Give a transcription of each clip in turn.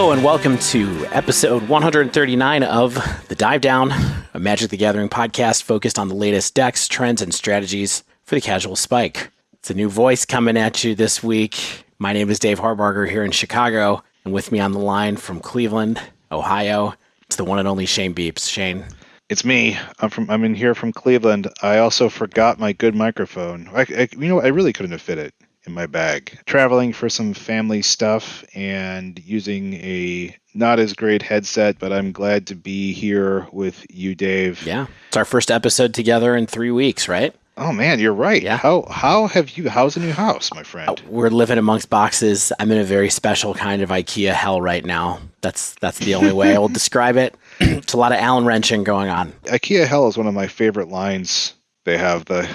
Hello and welcome to episode 139 of The Dive Down, a Magic the Gathering podcast focused on the latest decks, trends, and strategies for the casual spike. It's a new voice coming at you this week. My name is Dave Harbarger here in Chicago, and with me on the line from Cleveland, Ohio, it's the one and only Shane Beeps. Shane. It's me. I'm in here from Cleveland. I also forgot my good microphone. I really couldn't have fit it in my bag. Traveling for some family stuff and using a not as great headset, but I'm glad to be here with you, Dave. Yeah. It's our first episode together in 3 weeks, right? Oh man, you're right. Yeah. How's the new house, my friend? We're living amongst boxes. I'm in a very special kind of IKEA hell right now. That's the only way I will describe it. It's a lot of Allen wrenching going on. IKEA hell is one of my favorite lines. They have the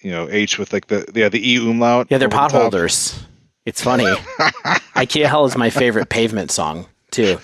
H with like the E umlaut. Yeah, they're potholders. It's funny. IKEA hell is my favorite pavement song too.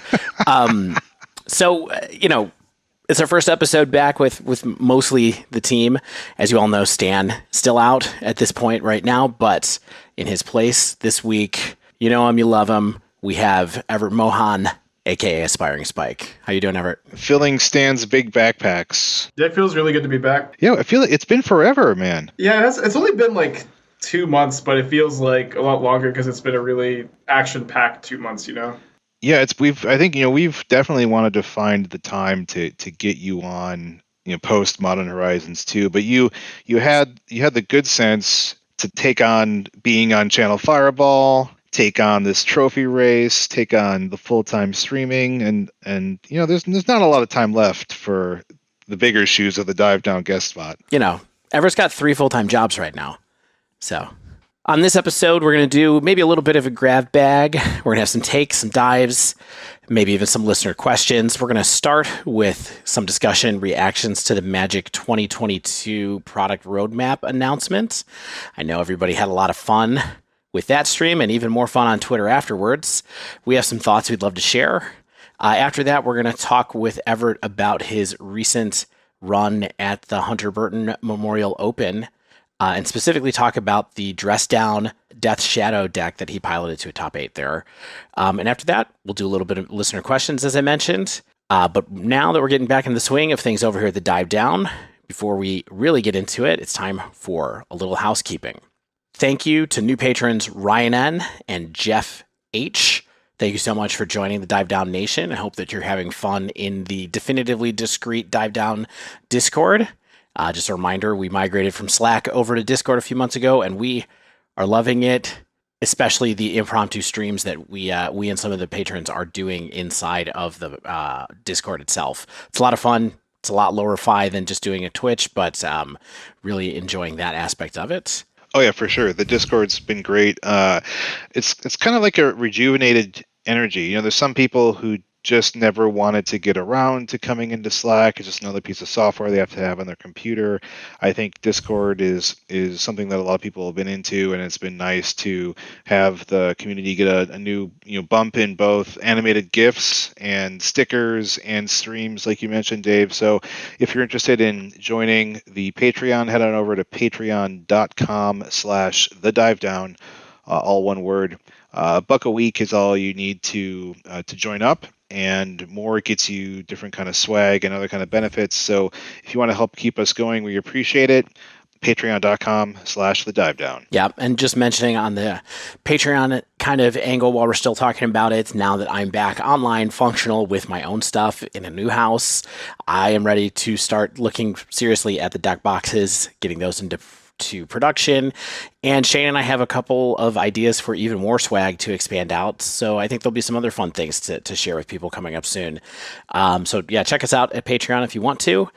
It's our first episode back with mostly the team. As you all know, Stan still out at this point right now, but in his place this week, you know him, you love him. We have Evart Moughon, aka Aspiringspike. How you doing, Evart? Filling Stan's big backpacks. Yeah, it feels really good to be back. Yeah, I feel like it's been forever, man. Yeah, it's only been like 2 months, but it feels like a lot longer because it's been a really action-packed 2 months, Yeah, we've definitely wanted to find the time to get you on, post Modern Horizons 2, but you had the good sense to take on being on Channel Fireball, take on this trophy race, take on the full-time streaming, and there's not a lot of time left for the bigger shoes of the Dive Down guest spot. Everett's got 3 full-time jobs right now. So on this episode, we're going to do maybe a little bit of a grab bag. We're going to have some takes, some dives, maybe even some listener questions. We're going to start with some discussion, reactions to the Magic 2022 product roadmap announcement. I know everybody had a lot of fun with that stream and even more fun on Twitter afterwards. We have some thoughts we'd love to share. After that, we're going to talk with Evart about his recent run at the Hunter Burton Memorial Open, and specifically talk about the dress down Death Shadow deck that he piloted to a top 8 there. And after that, we'll do a little bit of listener questions, as I mentioned. But now that we're getting back in the swing of things over here at the Dive Down, before we really get into it, it's time for a little housekeeping. Thank you to new patrons Ryan N. and Jeff H. Thank you so much for joining the Dive Down Nation. I hope that you're having fun in the definitively discreet Dive Down Discord. Just a reminder, we migrated from Slack over to Discord a few months ago, and we are loving it, especially the impromptu streams that we and some of the patrons are doing inside of the Discord itself. It's a lot of fun. It's a lot lower fi than just doing a Twitch, but really enjoying that aspect of it. Oh yeah, for sure. The Discord's been great. It's kind of like a rejuvenated energy. There's some people who just never wanted to get around to coming into Slack. It's just another piece of software they have to have on their computer. I think Discord is something that a lot of people have been into, and it's been nice to have the community get a new bump in both animated GIFs and stickers and streams, like you mentioned, Dave. So if you're interested in joining the Patreon, head on over to patreon.com/thedivedown, all one word. $1 a week is all you need to join up, and more gets you different kind of swag and other kind of benefits. So if you want to help keep us going, we appreciate it. Patreon.com/thedivedown. Yeah, and just mentioning on the Patreon kind of angle while we're still talking about it, now that I'm back online functional with my own stuff in a new house, I am ready to start looking seriously at the deck boxes, getting those into production. And Shane and I have a couple of ideas for even more swag to expand out. So I think there'll be some other fun things to share with people coming up soon. So yeah, check us out at Patreon if you want to.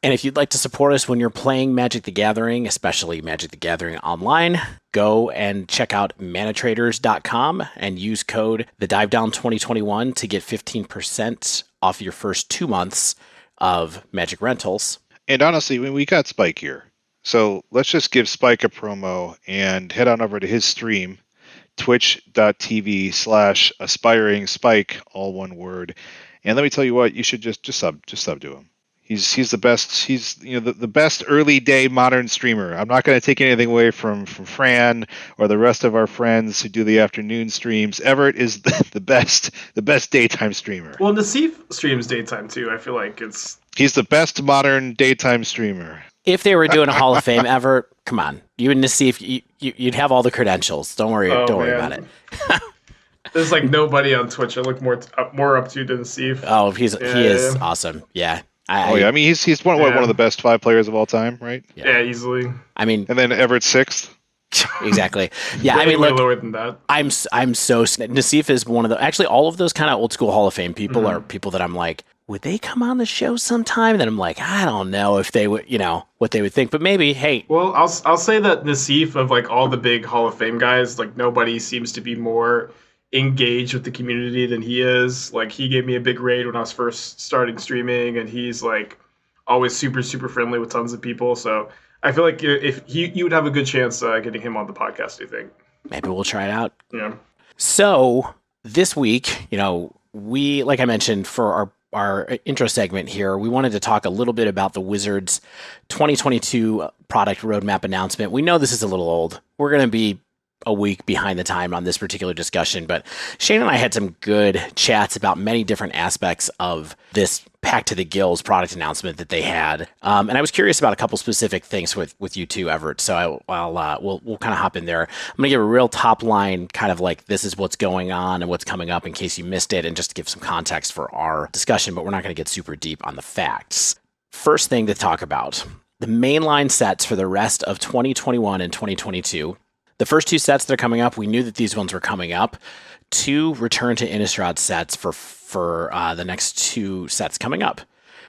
And if you'd like to support us when you're playing Magic the Gathering, especially Magic the Gathering online, go and check out manatraders.com and use code TheDiveDown2021 to get 15% off your first 2 months of Magic rentals. And honestly, we got Spike here. So let's just give Spike a promo and head on over to his stream, twitch.tv/aspiringspike, all one word. And let me tell you what, you should just sub to him. He's the best. He's the best early day modern streamer. I'm not going to take anything away from Fran or the rest of our friends who do the afternoon streams. Evart is the best daytime streamer. Well, Nassif streams daytime too. I feel like he's the best modern daytime streamer. If they were doing a Hall of Fame, Evart, come on, you and Nassif, you'd have all the credentials. Don't worry about it. There's like nobody on Twitch I look more up to than Nassif. Oh, he is awesome. Yeah. I mean, he's one of the best 5 players of all time, right? Yeah, easily. I mean, and then Everett 6th. Exactly. Yeah, I mean, lower than that. I'm so Nassif is one of the actually all of those kind of old school Hall of Fame people are people that I'm like, would they come on the show sometime? And then I'm like, I don't know if they would, what they would think, but maybe. Hey, well, I'll say that Nassif of like all the big Hall of Fame guys, like nobody seems to be more engaged with the community than he is. Like he gave me a big raid when I was first starting streaming, and he's like always super friendly with tons of people. So I feel like if you would have a good chance getting him on the podcast. I think maybe we'll try it out. Yeah. So this week, we, like I mentioned for our intro segment here, we wanted to talk a little bit about the Wizards 2022 product roadmap announcement. We know this is a little old. We're going to be a week behind the time on this particular discussion, but Shane and I had some good chats about many different aspects of this Packed to the Gills product announcement that they had, and I was curious about a couple specific things with you too, Evart. So we'll kind of hop in there. I'm gonna give a real top line, kind of like this is what's going on and what's coming up in case you missed it, and just to give some context for our discussion. But we're not going to get super deep on the facts. First thing to talk about: the mainline sets for the rest of 2021 and 2022. The first 2 sets that are coming up, we knew that these ones were coming up. 2 Return to Innistrad sets for the next 2 sets coming up.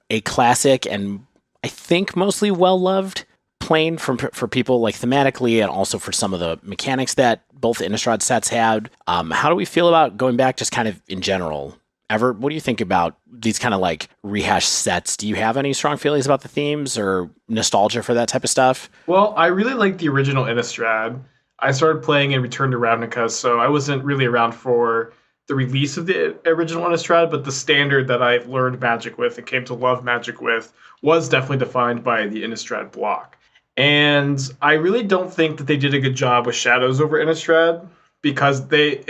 A classic and I think mostly well-loved plane for people like thematically and also for some of the mechanics that both Innistrad sets had. How do we feel about going back just kind of in general? Evart, what do you think about these kind of like rehashed sets? Do you have any strong feelings about the themes or nostalgia for that type of stuff? Well, I really like the original Innistrad. I started playing in Return to Ravnica, so I wasn't really around for the release of the original Innistrad, but the standard that I learned Magic with and came to love Magic with was definitely defined by the Innistrad block. And I really don't think that they did a good job with Shadows over Innistrad, because they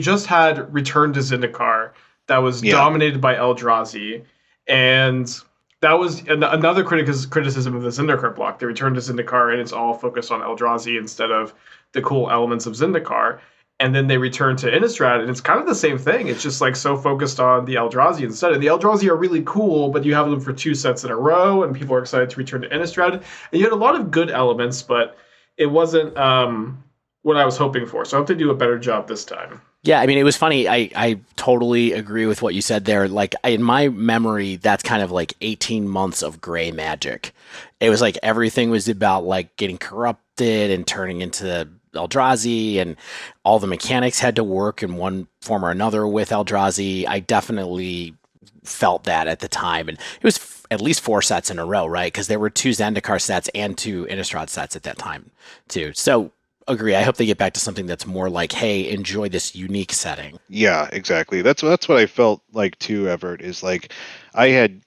just had Return to Zendikar that was dominated by Eldrazi, and that was another criticism of the Zendikar block. They returned to Zendikar, and it's all focused on Eldrazi instead of the cool elements of Zendikar. And then they return to Innistrad, and it's kind of the same thing. It's just like so focused on the Eldrazi instead. And the Eldrazi are really cool, but you have them for 2 sets in a row, and people are excited to return to Innistrad. And you had a lot of good elements, but it wasn't what I was hoping for. So I hope they do a better job this time. Yeah, I mean, it was funny. I totally agree with what you said there. Like, in my memory, that's kind of like 18 months of gray Magic. It was like everything was about like getting corrupted and turning into Eldrazi, and all the mechanics had to work in one form or another with Eldrazi. I definitely felt that at the time, and it was at least 4 sets in a row, right? Because there were 2 Zendikar sets and 2 Innistrad sets at that time, too. So, agree. I hope they get back to something that's more like, hey, enjoy this unique setting. Yeah, exactly. That's what I felt like too, Evart, is like I had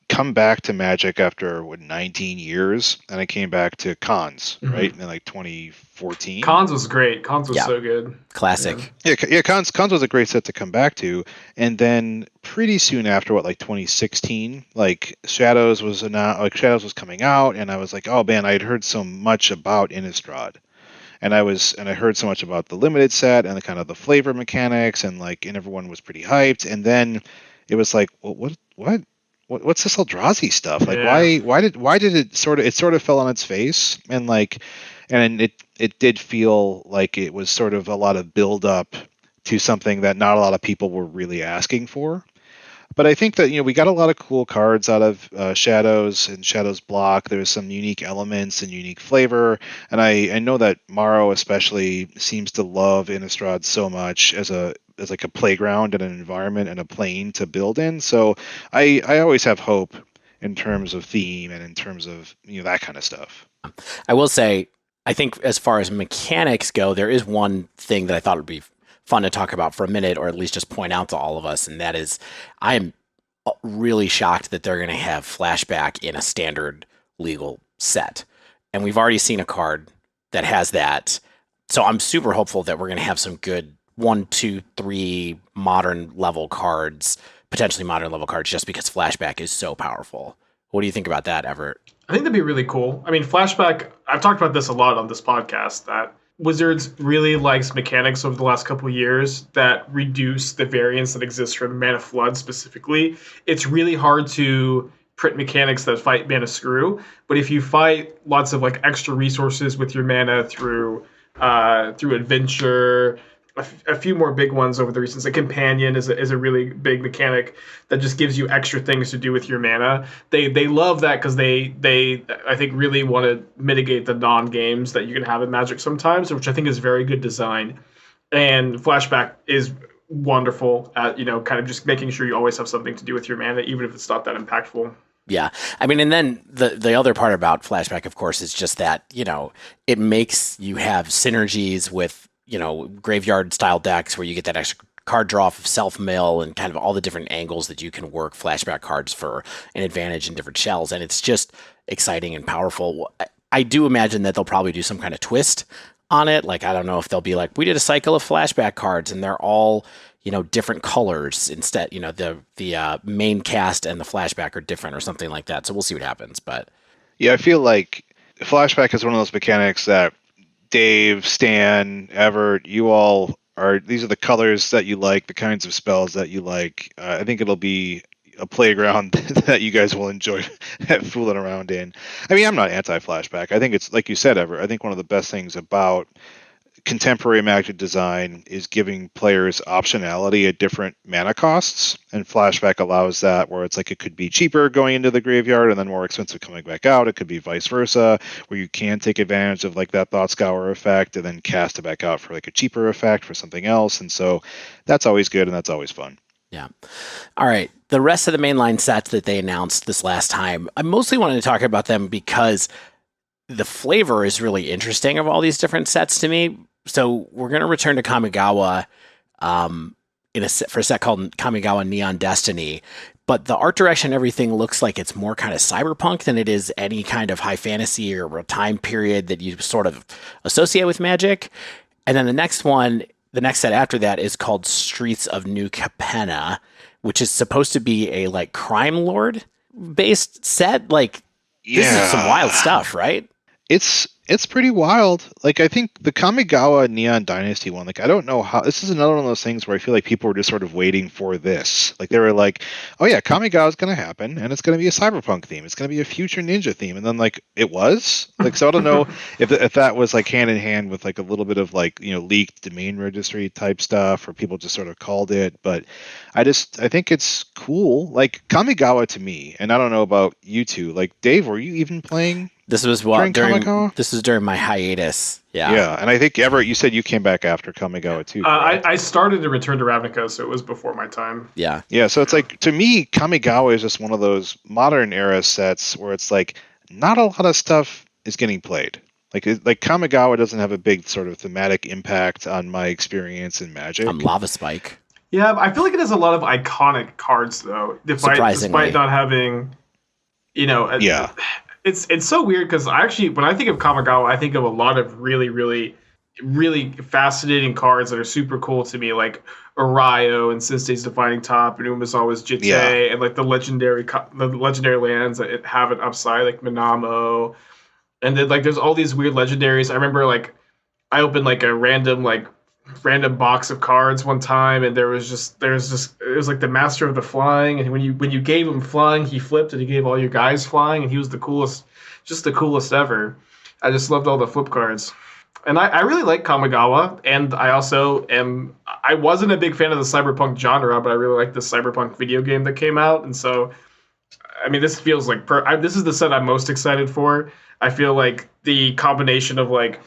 come back to Magic after 19 years, and I came back to Cons, right? In like 2014. Cons was great. Cons was so good. Classic. Yeah, Cons was a great set to come back to. And then pretty soon after, like 2016, like Shadows was coming out, and I was like, oh man, I had heard so much about Innistrad. And I heard so much about the limited set and the kind of the flavor mechanics, and everyone was pretty hyped. And then it was like, well, what's this Eldrazi stuff? Like, why did it sort of fell on its face? And it did feel like it was sort of a lot of build up to something that not a lot of people were really asking for. But I think that, we got a lot of cool cards out of Shadows and Shadows block. There's some unique elements and unique flavor. And I know that Morrow especially seems to love Innistrad so much as like a playground and an environment and a plane to build in. So I always have hope in terms of theme and in terms of, that kind of stuff. I will say, I think as far as mechanics go, there is one thing that I thought would be fun to talk about for a minute, or at least just point out to all of us, and that is I am really shocked that they're going to have flashback in a standard legal set. And we've already seen a card that has that. So I'm super hopeful that we're going to have some good 1, 2, 3 modern level cards, potentially modern level cards, just because flashback is so powerful. What do you think about that, Evert? I think that'd be really cool. I mean, flashback, I've talked about this a lot on this podcast, that Wizards really likes mechanics over the last couple of years that reduce the variance that exists from Mana Flood specifically. It's really hard to print mechanics that fight Mana Screw, but if you fight lots of like extra resources with your mana through Adventure, a few more big ones over the recent. Like Companion is a really big mechanic that just gives you extra things to do with your mana. They love that because they I think really want to mitigate the non-games that you can have in Magic sometimes, which I think is very good design. And Flashback is wonderful at, kind of just making sure you always have something to do with your mana, even if it's not that impactful. Yeah. I mean, and then the other part about Flashback, of course, is just that, it makes you have synergies with, graveyard style decks where you get that extra card draw of self-mill and kind of all the different angles that you can work flashback cards for an advantage in different shells. And it's just exciting and powerful. I do imagine that they'll probably do some kind of twist on it. Like, I don't know if they'll be like, we did a cycle of flashback cards and they're all, different colors instead, the main cast and the flashback are different or something like that. So we'll see what happens. But yeah, I feel like flashback is one of those mechanics that Dave, Stan, Evert, you all these are the colors that you like, the kinds of spells that you like. I think it'll be a playground that you guys will enjoy fooling around in. I mean, I'm not anti-flashback. I think it's, like you said, Evert, I think one of the best things about contemporary Magic design is giving players optionality at different mana costs, and flashback allows that, where it's like it could be cheaper going into the graveyard and then more expensive coming back out. It could be vice versa, where you can take advantage of like that Thought Scour effect and then cast it back out for like a cheaper effect for something else. And so that's always good and that's always fun. Yeah. All right. The rest of the mainline sets that they announced this last time, I mostly wanted to talk about them because the flavor is really interesting of all these different sets to me. So we're going to return to Kamigawa for a set called Kamigawa Neon Destiny. But the art direction, everything looks like it's more kind of cyberpunk than it is any kind of high fantasy or time period that you sort of associate with Magic. And then the next set after that is called Streets of New Capenna, which is supposed to be a like crime lord based set. Like, this is some wild stuff, right? It's pretty wild. Like, I think the Kamigawa Neon Dynasty one, like, I don't know how, this is another one of those things where I feel like people were just sort of waiting for this. Like, they were like, oh yeah, Kamigawa is going to happen, and it's going to be a cyberpunk theme. It's going to be a future ninja theme. And then, like, it was. Like, so I don't know if that was, like, hand in hand with, like, a little bit of, like, leaked domain registry type stuff, or people just sort of called it. But I think it's cool. Like, Kamigawa to me, and I don't know about you two, like, Dave, were you even playing? This was during my hiatus. Yeah. Yeah, and I think, Everett, you said you came back after Kamigawa too. I started to Return to Ravnica, so it was before my time. Yeah. Yeah, so it's like, to me, Kamigawa is just one of those modern era sets where it's like not a lot of stuff is getting played. Like Kamigawa doesn't have a big sort of thematic impact on my experience in Magic. I'm Lava Spike. Yeah, I feel like it has a lot of iconic cards though. Despite not having, yeah. It's so weird because when I think of Kamigawa, I think of a lot of really, really, really fascinating cards that are super cool to me, like Arayo and Sensei's Defining Top and Umezawa's Jite, and like the legendary lands that have an upside, like Minamo. And then like there's all these weird legendaries. I remember like I opened like a random box of cards one time, and it was like the Master of the Flying, and when you gave him flying, he flipped and he gave all your guys flying, and he was the coolest ever. I just loved all the flip cards. And I really like Kamigawa, and I wasn't a big fan of the cyberpunk genre, but I really like the cyberpunk video game that came out, and so I mean, this feels like this is the set I'm most excited for. I feel like the combination of like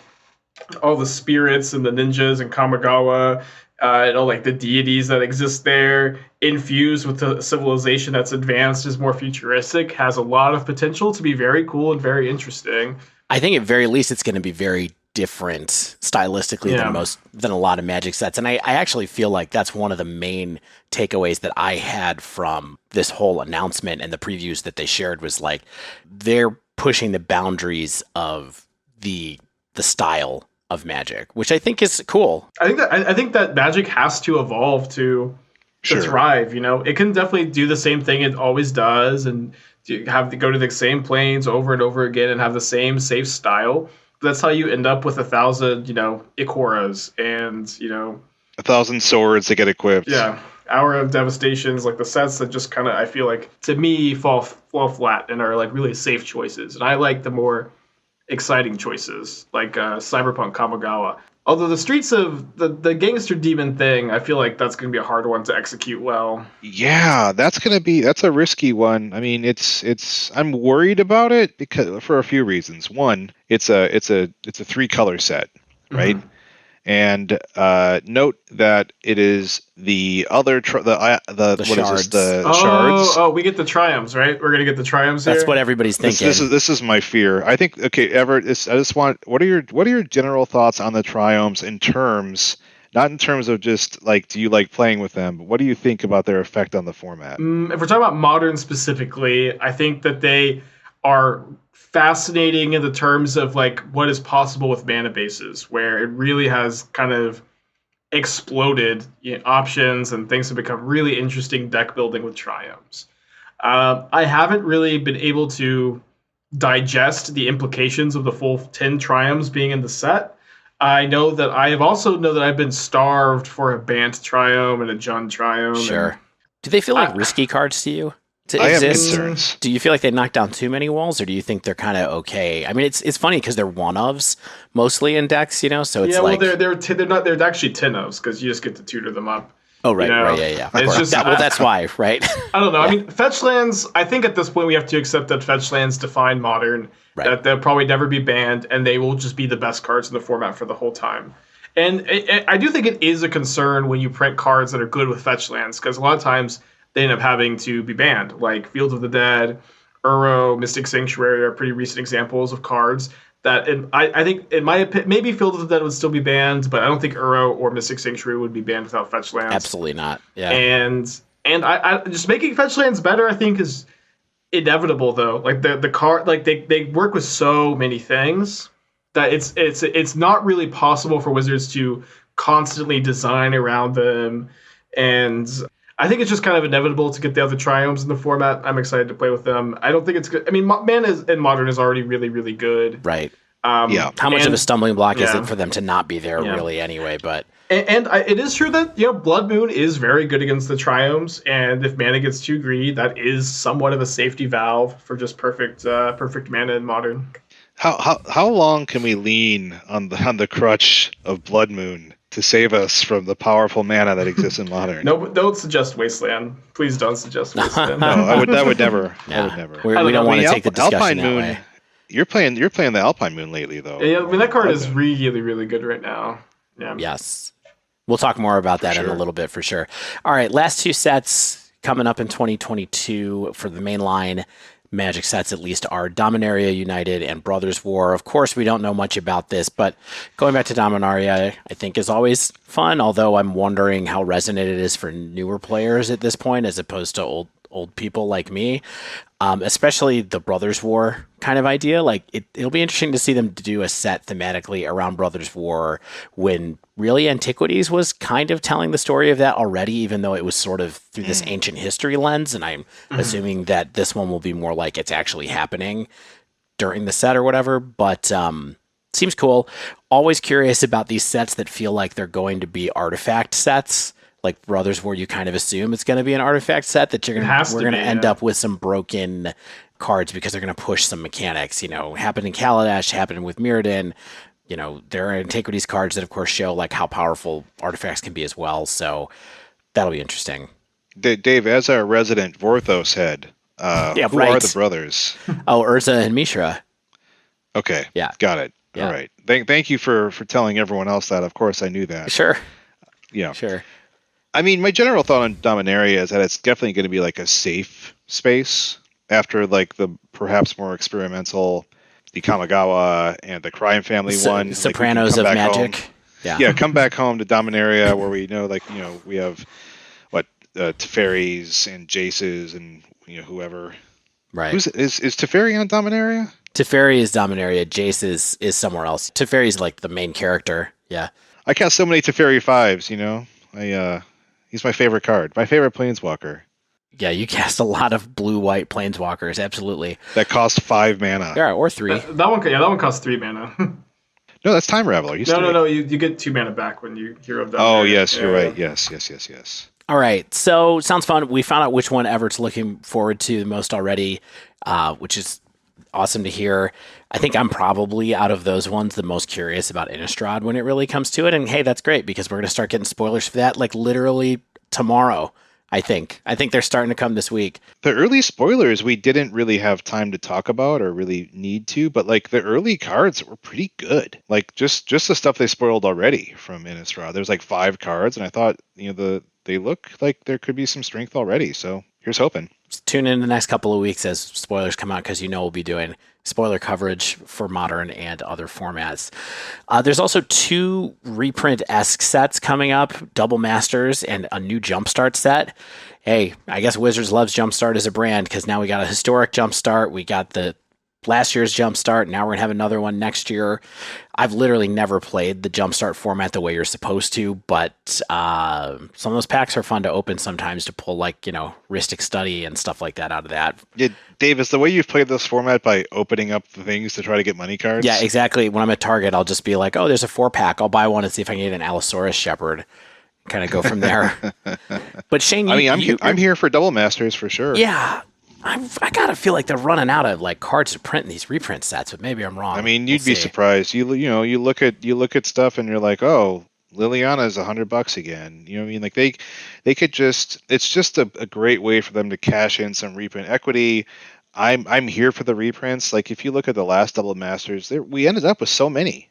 all the spirits and the ninjas and Kamigawa, and all like the deities that exist there, infused with the civilization that's advanced, is more futuristic, has a lot of potential to be very cool and very interesting. I think at very least it's going to be very different stylistically than a lot of Magic sets. And I actually feel like that's one of the main takeaways that I had from this whole announcement and the previews that they shared was like they're pushing the boundaries of the style of Magic, which I think is cool. I think that Magic has to evolve to thrive. It can definitely do the same thing it always does, and have to go to the same planes over and over again and have the same safe style. But that's how you end up with 1,000, Ikoras and 1,000 swords that get equipped. Yeah, Hour of Devastations, like the sets that just kind of I feel like to me fall flat and are like really safe choices, and I like the more exciting choices like Cyberpunk Kamigawa. Although the Streets of the Gangster Demon thing, I feel like that's going to be a hard one to execute well. Yeah, that's a risky one. I mean, I'm worried about it because for a few reasons. One, it's a 3-color set, right? Mm-hmm. And note that it is the other the shards. Shards. Oh, we get the triumphs, right? We're gonna get the triumphs here. That's what everybody's thinking. This is my fear. I think Evert. I just want. What are your general thoughts on the triumphs not in terms of just like do you like playing with them, but what do you think about their effect on the format? If we're talking about Modern specifically, I think that they are fascinating in the terms of like what is possible with mana bases, where it really has kind of exploded options and things have become really interesting deck building with triumphs. I haven't really been able to digest the implications of the full 10 triumphs being in the set. I know that I've been starved for a Bant Triumph and a Jund Triumph. Sure. Do they feel like risky cards to you? I have concerns. Do you feel like they knock down too many walls, or do you think they're kind of okay? I mean, it's funny because they're one-ofs mostly in decks, so it's like... Yeah, well, they're actually 10-ofs because you just get to tutor them up. Oh, right, right, yeah. It's just, that's why, right? I don't know. Yeah. I mean, fetch lands, I think at this point we have to accept that fetch lands define Modern, that they'll probably never be banned, and they will just be the best cards in the format for the whole time. And I do think it is a concern when you print cards that are good with fetch lands, because a lot of times they end up having to be banned, like Fields of the Dead, Uro, Mystic Sanctuary are pretty recent examples of cards that I think in my opinion, maybe Fields of the Dead would still be banned, but I don't think Uro or Mystic Sanctuary would be banned without fetch lands. Absolutely not. Yeah. And I just making fetch lands better, I think, is inevitable though. Like the card, like they work with so many things that it's not really possible for Wizards to constantly design around them. And I think it's just kind of inevitable to get the other triumphs in the format. I'm excited to play with them. I don't think it's good. I mean, Mana in Modern is already really, really good. Right. Yeah. How much of a stumbling block is it for them to not be there really anyway? But it is true that Blood Moon is very good against the triumphs, and if mana gets too greedy, that is somewhat of a safety valve for just perfect mana in Modern. How long can we lean on the crutch of Blood Moon to save us from the powerful mana that exists in Modern? No, don't suggest Wasteland. Please don't suggest Wasteland. No, I would never. Yeah. I would never. We don't want to take the discussion Alpine that Moon, way. You're playing the Alpine Moon lately, though. Yeah, I mean that card is really, really good right now. Yeah. Yes. We'll talk more about that in a little bit for sure. All right, last two sets coming up in 2022 for the main line. Magic sets at least are Dominaria United and Brothers War. Of course, we don't know much about this, but going back to Dominaria, I think is always fun, although I'm wondering how resonant it is for newer players at this point as opposed to old people like me, especially the Brothers War kind of idea. Like it'll be interesting to see them do a set thematically around Brothers War when really Antiquities was kind of telling the story of that already, even though it was sort of through this ancient history lens. And I'm assuming that this one will be more like it's actually happening during the set or whatever, but seems cool. Always curious about these sets that feel like they're going to be artifact sets. Like Brothers War, you kind of assume it's going to be an artifact set that we're going to end up with some broken cards because they're going to push some mechanics. Happened in Kaladesh, happened with Mirrodin. There are Antiquities cards that, of course, show like how powerful artifacts can be as well. So that'll be interesting. Dave, as our resident Vorthos head, who are the brothers? Oh, Urza and Mishra. Okay. Yeah. Got it. Yeah. All right. Thank you for telling everyone else that. Of course, I knew that. Sure. Yeah. Sure. I mean, my general thought on Dominaria is that it's definitely going to be like a safe space after like the perhaps more experimental the Kamigawa and the Crime Family one. Sopranos of Magic. Home. Yeah, come back home to Dominaria where we know, we have Teferis and Jaces and whoever. right. Is Teferi on Dominaria? Teferi is Dominaria. Jace is somewhere else. Teferi's like the main character. Yeah. I cast so many Teferi 5s. He's my favorite card. My favorite Planeswalker. Yeah, you cast a lot of blue-white planeswalkers, absolutely. That cost 5 mana. Yeah, or 3. That one costs 3 mana. No, that's Time Raveler. No. You get 2 mana back when you Hero of Dominaria. Oh, yes, you're right. Yes. All right, so sounds fun. We found out which one Everett's looking forward to the most already, which is awesome to hear. I think I'm probably, out of those ones, the most curious about Innistrad when it really comes to it. And hey, that's great, because we're going to start getting spoilers for that like literally tomorrow. I think they're starting to come this week. The early spoilers we didn't really have time to talk about or really need to, but like the early cards were pretty good. Like just the stuff they spoiled already from Innistrad. There's like 5 cards, and I thought they look like there could be some strength already. So here's hoping. Just tune in the next couple of weeks as spoilers come out, because we'll be doing spoiler coverage for Modern and other formats. There's also 2 reprint-esque sets coming up, Double Masters and a new Jumpstart set. Hey, I guess Wizards loves Jumpstart as a brand, because now we got a historic Jumpstart. We got the last year's Jumpstart. Now we're going to have another one next year. I've literally never played the Jumpstart format the way you're supposed to, but some of those packs are fun to open sometimes to pull, Rhystic Study and stuff like that out of that. Yeah, Dave, is the way you've played this format by opening up the things to try to get money cards? Yeah, exactly. When I'm at Target, I'll just be like, oh, there's a 4-pack. I'll buy one and see if I can get an Allosaurus Shepherd. Kind of go from there. But Shane, I'm here for Double Masters for sure. Yeah. I gotta feel like they're running out of cards to print in these reprint sets, but maybe I'm wrong. I mean, you'd be surprised. You look at stuff and you're like, oh, Liliana's $100 again. You know what I mean? Like they could just, it's just a great way for them to cash in some reprint equity. I'm here for the reprints. Like if you look at the last Double Masters, we ended up with so many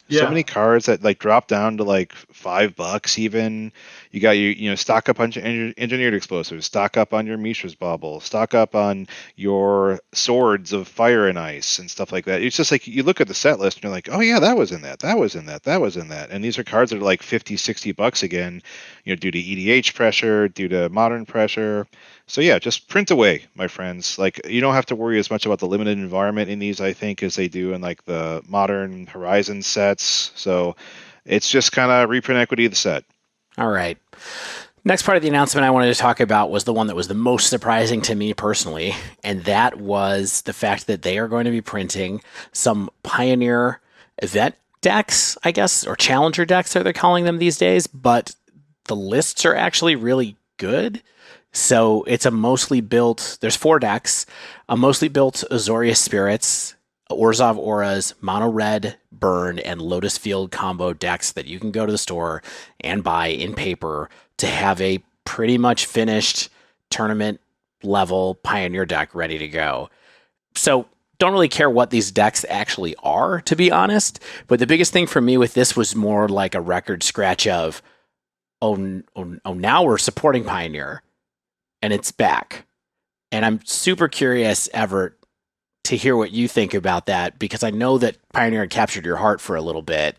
cards that dropped down to $5 even. You got your stock up on your engineered explosives, stock up on your Mishra's Bauble, stock up on your swords of fire and ice and stuff like that. It's just like you look at the set list and you're like, oh yeah, that was in that, that was in that, that was in that. And these are cards that are like $50-$60 again, due to EDH pressure, due to Modern pressure. So yeah, just print away, my friends. Like you don't have to worry as much about the limited environment in these, I think, as they do in the Modern Horizon sets. So it's just kind of reprint equity of the set. All right. Next part of the announcement I wanted to talk about was the one that was the most surprising to me personally, and that was the fact that they are going to be printing some Pioneer event decks, I guess, or Challenger decks are they're calling them these days, but the lists are actually really good. So it's a mostly built, there's 4 decks, a mostly built Azorius Spirits, Orzhov Auras, Mono Red, Burn, and Lotus Field combo decks that you can go to the store and buy in paper to have a pretty much finished tournament level Pioneer deck ready to go. So don't really care what these decks actually are, to be honest, but the biggest thing for me with this was more like a record scratch of, oh now we're supporting Pioneer. And it's back. And I'm super curious, Evert, to hear what you think about that, because I know that Pioneer captured your heart for a little bit,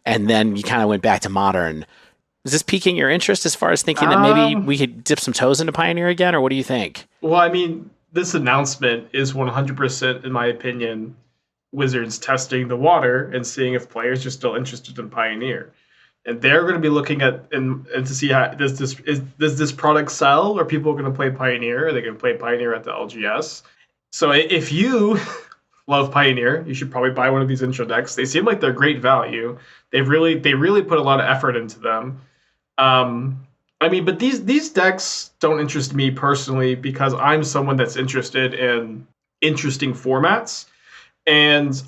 and then you kind of went back to Modern. Is this piquing your interest as far as thinking that maybe we could dip some toes into Pioneer again, or what do you think? Well, I mean, this announcement is 100%, in my opinion, Wizards testing the water and seeing if players are still interested in Pioneer. And they're going to be looking at and to see how does this product sell? Are people going to play Pioneer? Are they going to play Pioneer at the LGS? So if you love Pioneer, you should probably buy one of these intro decks. They seem like they're great value. They really put a lot of effort into them. But these decks don't interest me personally because I'm someone that's interested in interesting formats, and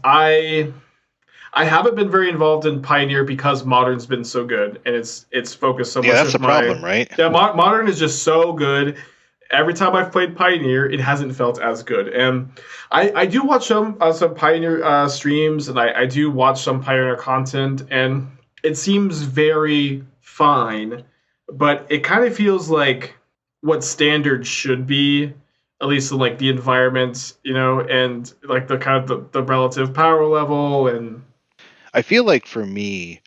I haven't been very involved in Pioneer because Modern's been so good, and it's focused so much. Yeah, that's the problem, right? Yeah, Modern is just so good. Every time I've played Pioneer, it hasn't felt as good. And I do watch some Pioneer streams, and I do watch some Pioneer content, and it seems very fine, but it kind of feels like what Standard should be at least in, like, the environment, and like the kind of the relative power level. And I feel like for me,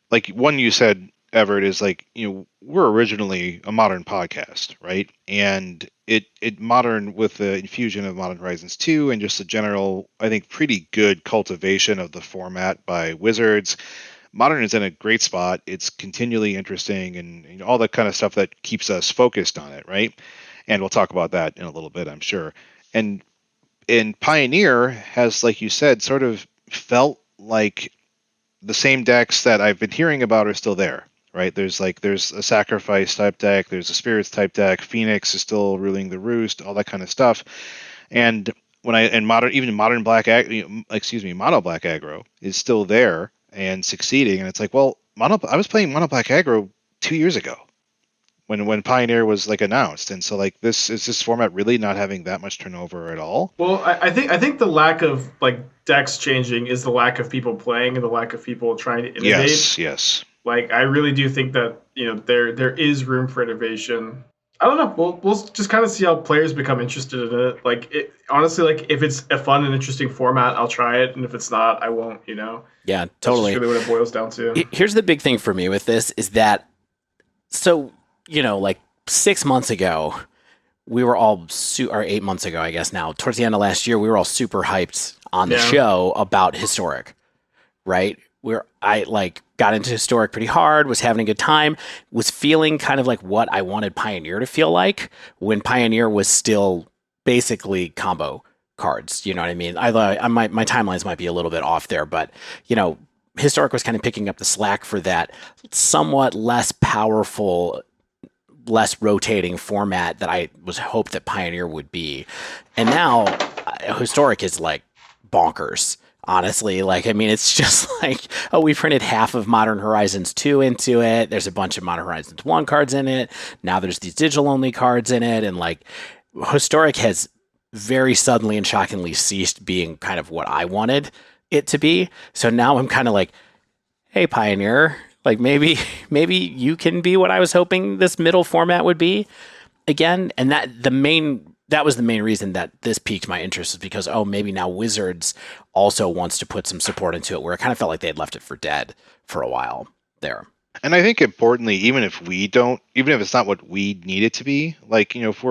like one you said, Everett, is like, we're originally a modern podcast, right? And it modern with the infusion of Modern Horizons 2 and just a general, I think, pretty good cultivation of the format by Wizards. Modern is in a great spot. It's continually interesting and all that kind of stuff that keeps us focused on it, right? And we'll talk about that in a little bit, I'm sure. And Pioneer has, like you said, sort of felt like the same decks that I've been hearing about are still there, right? There's a sacrifice type deck, there's a spirits type deck, Phoenix is still ruling the roost, all that kind of stuff. And mono black aggro is still there and succeeding. And it's like, well, I was playing mono black aggro 2 years ago when Pioneer was like announced, and so like is this format really not having that much turnover at all? Well, I think the lack of like decks changing is the lack of people playing and the lack of people trying to innovate. Yes. Like, I really do think that there is room for innovation. I don't know. We'll just kind of see how players become interested in it. Like, honestly, like, if it's a fun and interesting format, I'll try it, and if it's not, I won't. Yeah, totally. That's really what it boils down to. Here's the big thing for me with this is that, so like 6 months ago, we were all or 8 months ago, I guess now, towards the end of last year, we were all super hyped on the show about Historic, right? I got into Historic pretty hard, was having a good time, was feeling kind of like what I wanted Pioneer to feel like when Pioneer was still basically combo cards. You know what I mean? My timelines might be a little bit off there, but Historic was kind of picking up the slack for that somewhat less powerful, less rotating format that I was hoped that Pioneer would be. And now Historic is like bonkers, honestly. Like, I mean, it's just like, oh, we printed half of Modern Horizons 2 into it. There's a bunch of Modern Horizons 1 cards in it. Now there's these digital only cards in it. And like, Historic has very suddenly and shockingly ceased being kind of what I wanted it to be. So now I'm kind of like, hey, Pioneer, like maybe you can be what I was hoping this middle format would be again. And that was the main reason that this piqued my interest, is because, oh, maybe now Wizards also wants to put some support into it, where it kind of felt like they had left it for dead for a while there. And I think importantly, even if it's not what we need it to be, like, if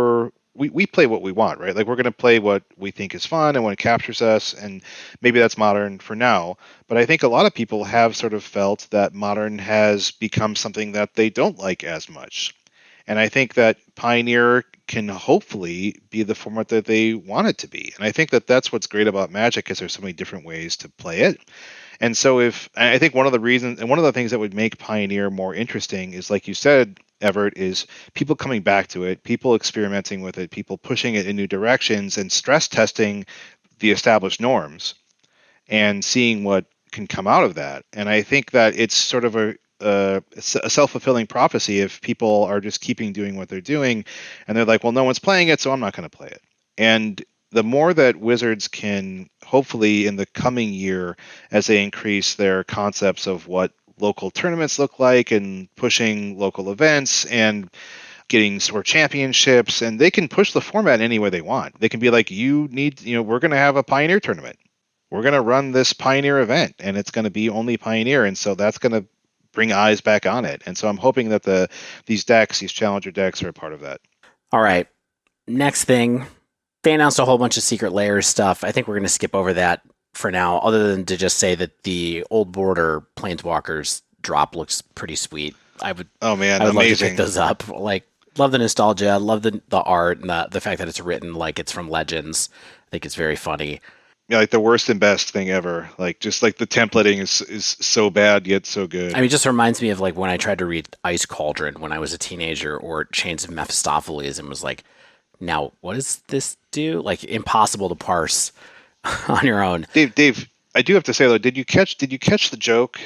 we play what we want, right? Like, we're going to play what we think is fun and what captures us, and maybe that's Modern for now. But I think a lot of people have sort of felt that Modern has become something that they don't like as much. And I think that Pioneer can hopefully be the format that they want it to be. And I think that that's what's great about Magic, is there's so many different ways to play it. And so I think one of the reasons, and one of the things that would make Pioneer more interesting is, like you said, Evert, is people coming back to it, people experimenting with it, people pushing it in new directions and stress testing the established norms and seeing what can come out of that. And I think that it's sort of a self-fulfilling prophecy if people are just keeping doing what they're doing and they're like, well, no one's playing it, so I'm not going to play it. And the more that Wizards can, hopefully in the coming year, as they increase their concepts of what local tournaments look like and pushing local events and getting sort of championships, and they can push the format any way they want. They can be like, we're going to have a Pioneer tournament. We're going to run this Pioneer event, and it's going to be only Pioneer, and so that's going to bring eyes back on it. And so I'm hoping that these Challenger decks are a part of that. All right. Next thing, they announced a whole bunch of secret Lairs stuff. I think we're going to skip over that for now, other than to just say that the Old Border Planeswalkers drop looks pretty sweet. I would amazing. Love to pick those up. Like, love the nostalgia, love the art, and the fact that it's written like it's from Legends. I think it's very funny. Yeah, like the worst and best thing ever. Like, just like the templating is so bad yet so good. I mean, it just reminds me of like when I tried to read Ice Cauldron when I was a teenager, or Chains of Mephistopheles, and was like, now what does this do? Like, impossible to parse on your own. Dave, I do have to say though, did you catch the joke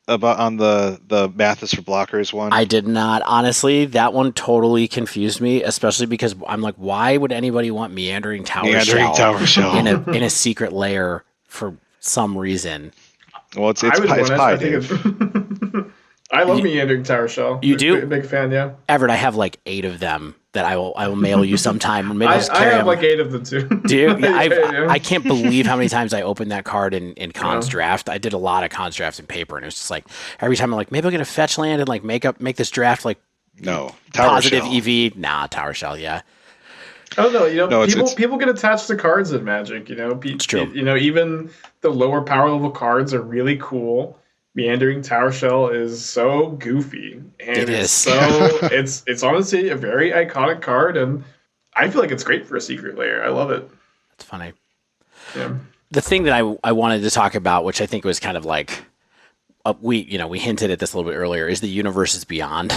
about on the Math is for Blockers one? I did not. Honestly, that one totally confused me, especially because I'm like, why would anybody want Meandering Tower Shell in a secret lair for some reason? Well, it's pie, Dave. I love Meandering Tower Shell. You do? Big fan, yeah. Everett, I have like 8 of them that I will mail you sometime. Maybe I'll just I carry have them. like 8 of them too. Dude, Yeah. I can't believe how many times I opened that card in Cons Draft. I did a lot of Cons Drafts in paper, and it was just like every time I'm like, maybe I'll get a fetch land and like make this draft like No, Tower positive Shell. EV. Nah, Tower Shell, yeah. Oh no, No, people get attached to cards in Magic. It's true. Even the lower power level cards are really cool. Meandering Tower Shell is so goofy, and It is. so it's honestly a very iconic card, and I feel like it's great for a secret layer. I love it. It's funny. Yeah. The thing that I wanted to talk about, which I think was kind of like we hinted at this a little bit earlier, is the Universes Beyond.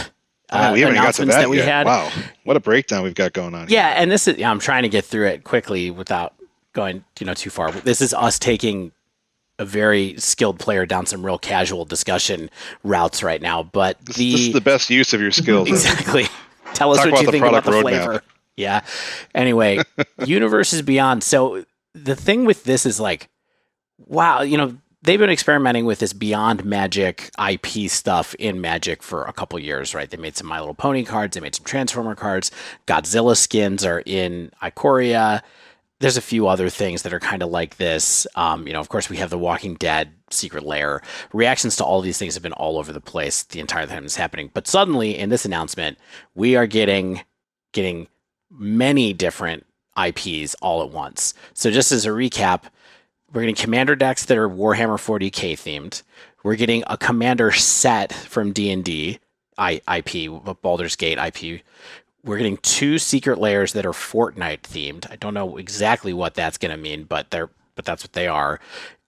We haven't got to that we yet. had. Wow, what a breakdown we've got going on. Yeah, and this is I'm trying to get through it quickly without going too far. This is us taking a very skilled player down some real casual discussion routes right now. But This is the best use of your skills. Exactly. Tell us Talk what about you the think about product the roadmap. flavor. Yeah. Anyway, Universes Beyond. So the thing with this is like, wow, they've been experimenting with this Beyond Magic IP stuff in Magic for a couple years, right? They made some My Little Pony cards. They made some Transformer cards. Godzilla skins are in Ikoria. There's a few other things that are kind of like this. Of course, we have the Walking Dead Secret Lair. Reactions to all of these things have been all over the place the entire time it's happening. But suddenly, in this announcement, we are getting many different IPs all at once. So just as a recap, we're getting commander decks that are Warhammer 40k themed. We're getting a commander set from D&D IP, Baldur's Gate IP. We're getting 2 secret layers that are Fortnite themed. I don't know exactly what that's going to mean, but that's what they are.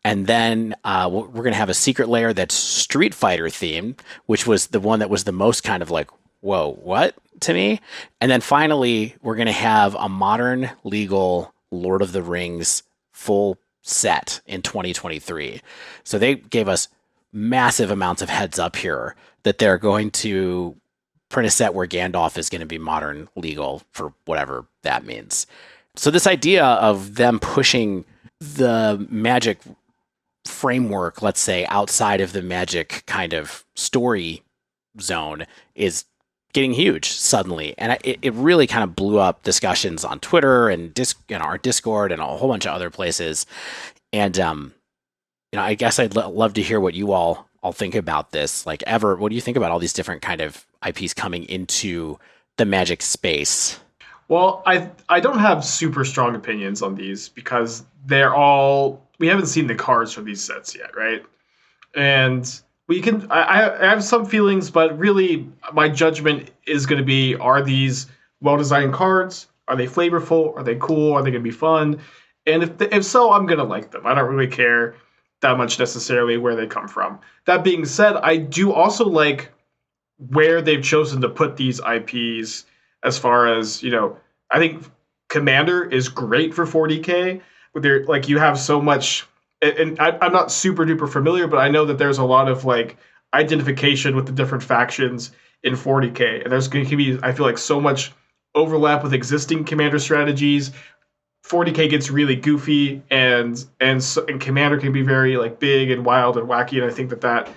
And then we're going to have a secret layer that's Street Fighter themed, which was the one that was the most kind of like, whoa, what to me? And then finally, we're going to have a modern legal Lord of the Rings full set in 2023. So they gave us massive amounts of heads up here that they're going to print a set where Gandalf is going to be modern legal for whatever that means. So this idea of them pushing the Magic framework, let's say, outside of the Magic kind of story zone is getting huge suddenly. And it really kind of blew up discussions on Twitter and our Discord and a whole bunch of other places. And, I guess I'd love to hear what you all think about this. Like, Evart, what do you think about all these different kind of IPs coming into the Magic space? Well, I don't have super strong opinions on these because we haven't seen the cards for these sets yet, right? And I have some feelings, but really my judgment is going to be, are these well-designed cards? Are they flavorful? Are they cool? Are they going to be fun? And if so, I'm going to like them. I don't really care that much necessarily where they come from. That being said, I do also like where they've chosen to put these IPs as far as, I think Commander is great for 40K, but you have so much, and I'm not super duper familiar, but I know that there's a lot of like identification with the different factions in 40K, and there's going to be, I feel like, so much overlap with existing Commander strategies. 40K gets really goofy, and Commander can be very like big and wild and wacky, and I think that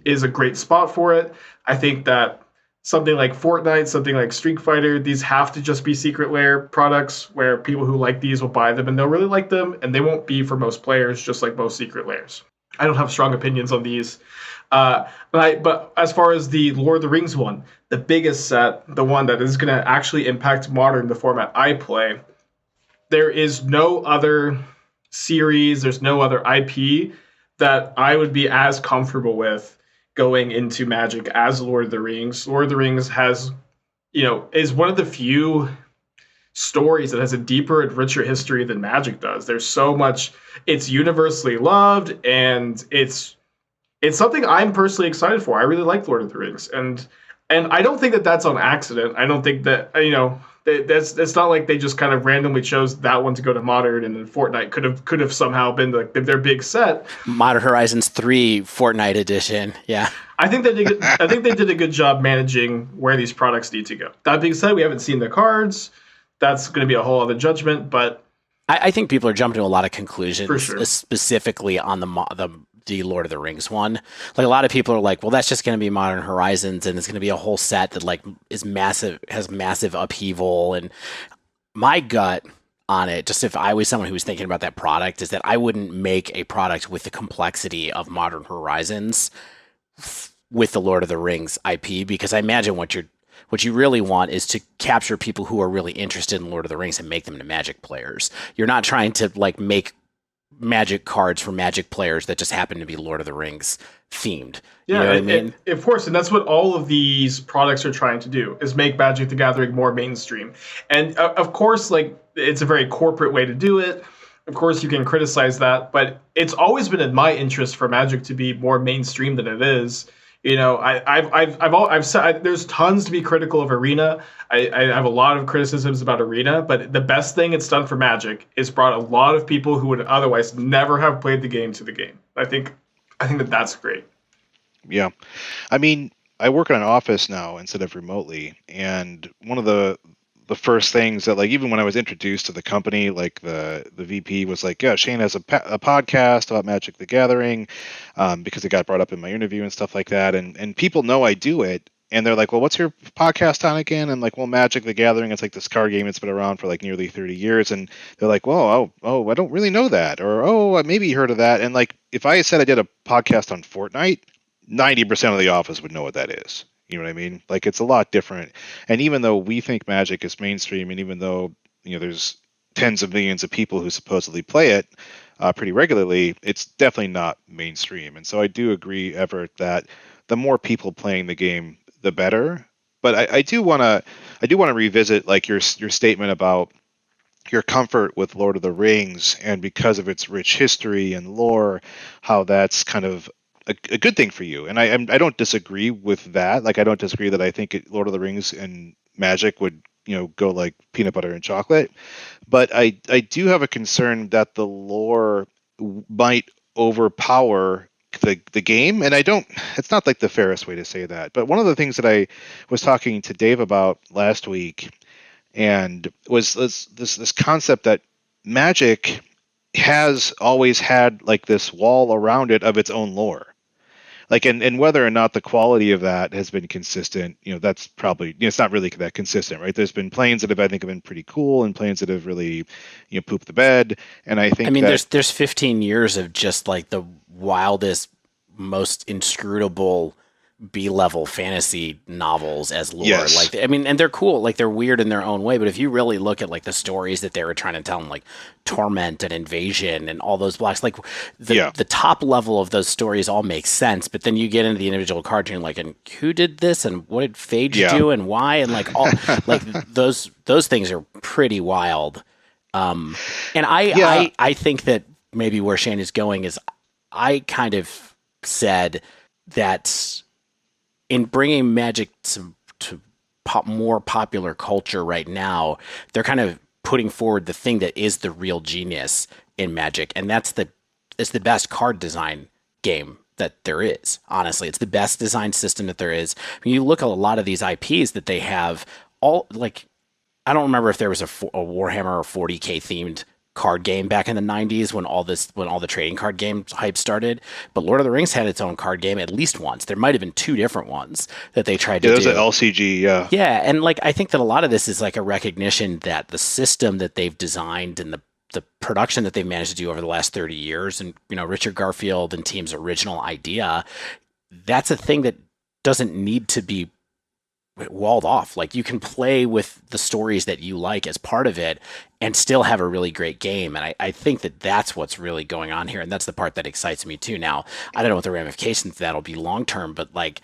is a great spot for it. I think that something like Fortnite, something like Street Fighter, these have to just be secret layer products where people who like these will buy them and they'll really like them, and they won't be for most players, just like most secret layers. I don't have strong opinions on these. But as far as the Lord of the Rings one, the biggest set, the one that is going to actually impact Modern, the format I play, there is no other series, there's no other IP that I would be as comfortable with going into Magic as Lord of the Rings. Lord of the Rings has, is one of the few stories that has a deeper and richer history than Magic does. There's so much, it's universally loved, and it's something I'm personally excited for. I really like Lord of the Rings, and I don't think that that's on accident. I don't think that, it's not like they just kind of randomly chose that one to go to Modern, and then Fortnite could have somehow been their big set. Modern Horizons 3 Fortnite edition, yeah. I think they did a good job managing where these products need to go. That being said, we haven't seen the cards. That's going to be a whole other judgment, but I think people are jumping to a lot of conclusions, for sure, specifically on the the Lord of the Rings one. Like a lot of people are like, well, that's just going to be Modern Horizons, and it's going to be a whole set that like is massive, has massive upheaval. And my gut on it, just if I was someone who was thinking about that product, is that I wouldn't make a product with the complexity of Modern Horizons with the Lord of the Rings IP, because I imagine what you really want is to capture people who are really interested in Lord of the Rings and make them into Magic players. You're not trying to like make Magic cards for Magic players that just happen to be Lord of the Rings themed. Yeah, you know what I mean? of course, and that's what all of these products are trying to do, is make Magic the Gathering more mainstream. And of course, like, it's a very corporate way to do it. Of course, you can criticize that, but it's always been in my interest for Magic to be more mainstream than it is. You know, I've said there's tons to be critical of Arena. I have a lot of criticisms about Arena, but the best thing it's done for Magic is brought a lot of people who would otherwise never have played the game to the game. I think that's great. Yeah. I mean, I work in an office now instead of remotely, and one of the first things that, like, even when I was introduced to the company, like the VP was like, yeah, Shane has a podcast about Magic the Gathering, because it got brought up in my interview and stuff like that. And people know I do it. And they're like, well, what's your podcast on again? I'm like, well, Magic the Gathering, it's like this card game that's been around for like nearly 30 years. And they're like, well, oh, I don't really know that. Or, oh, I maybe heard of that. And like, if I said I did a podcast on Fortnite, 90% of the office would know what that is. You know what I mean? Like, it's a lot different. And even though we think Magic is mainstream, and even though, you know, there's tens of millions of people who supposedly play it pretty regularly, it's definitely not mainstream. And so I do agree, Everett, that the more people playing the game, the better. But I do want to revisit like your statement about your comfort with Lord of the Rings, and because of its rich history and lore, how that's kind of a good thing for you. And I don't disagree with that. Like, I don't disagree that I think Lord of the Rings and Magic would, you know, go like peanut butter and chocolate. But I do have a concern that the lore might overpower the game. And it's not like the fairest way to say that. But one of the things that I was talking to Dave about last week, and was this concept that Magic has always had like this wall around it of its own lore. Like, and whether or not the quality of that has been consistent, you know, that's probably, you know, it's not really that consistent, right? There's been planes that I think have been pretty cool, and planes that have really, you know, pooped the bed. And I think, there's 15 years of just like the wildest, most inscrutable B-level fantasy novels as lore. Yes. Like, I mean, and they're cool, like they're weird in their own way, but if you really look at like the stories that they were trying to tell, like Torment and Invasion and all those blocks, like the top level of those stories all make sense, but then you get into the individual cartoon, like, and who did this and what did Phage do and why, and like all like those things are pretty wild. And I think that maybe where Shane is going is, I kind of said that in bringing Magic to more popular culture right now, they're kind of putting forward the thing that is the real genius in Magic, and it's the best card design game that there is. Honestly, it's the best design system that there is. When you look at a lot of these IPs that they have, all like, I don't remember if there was a Warhammer or 40K themed card game back in the 90s when all the trading card game hype started, but Lord of the Rings had its own card game at least once. There might have been two different ones that they tried to do. There's an LCG, yeah, and like, I think that a lot of this is like a recognition that the system that they've designed and the production that they've managed to do over the last 30 years, and, you know, Richard Garfield and team's original idea, that's a thing that doesn't need to be walled off. Like, you can play with the stories that you like as part of it and still have a really great game. And I think that that's what's really going on here. And that's the part that excites me too. Now, I don't know what the ramifications of that'll be long-term, but like,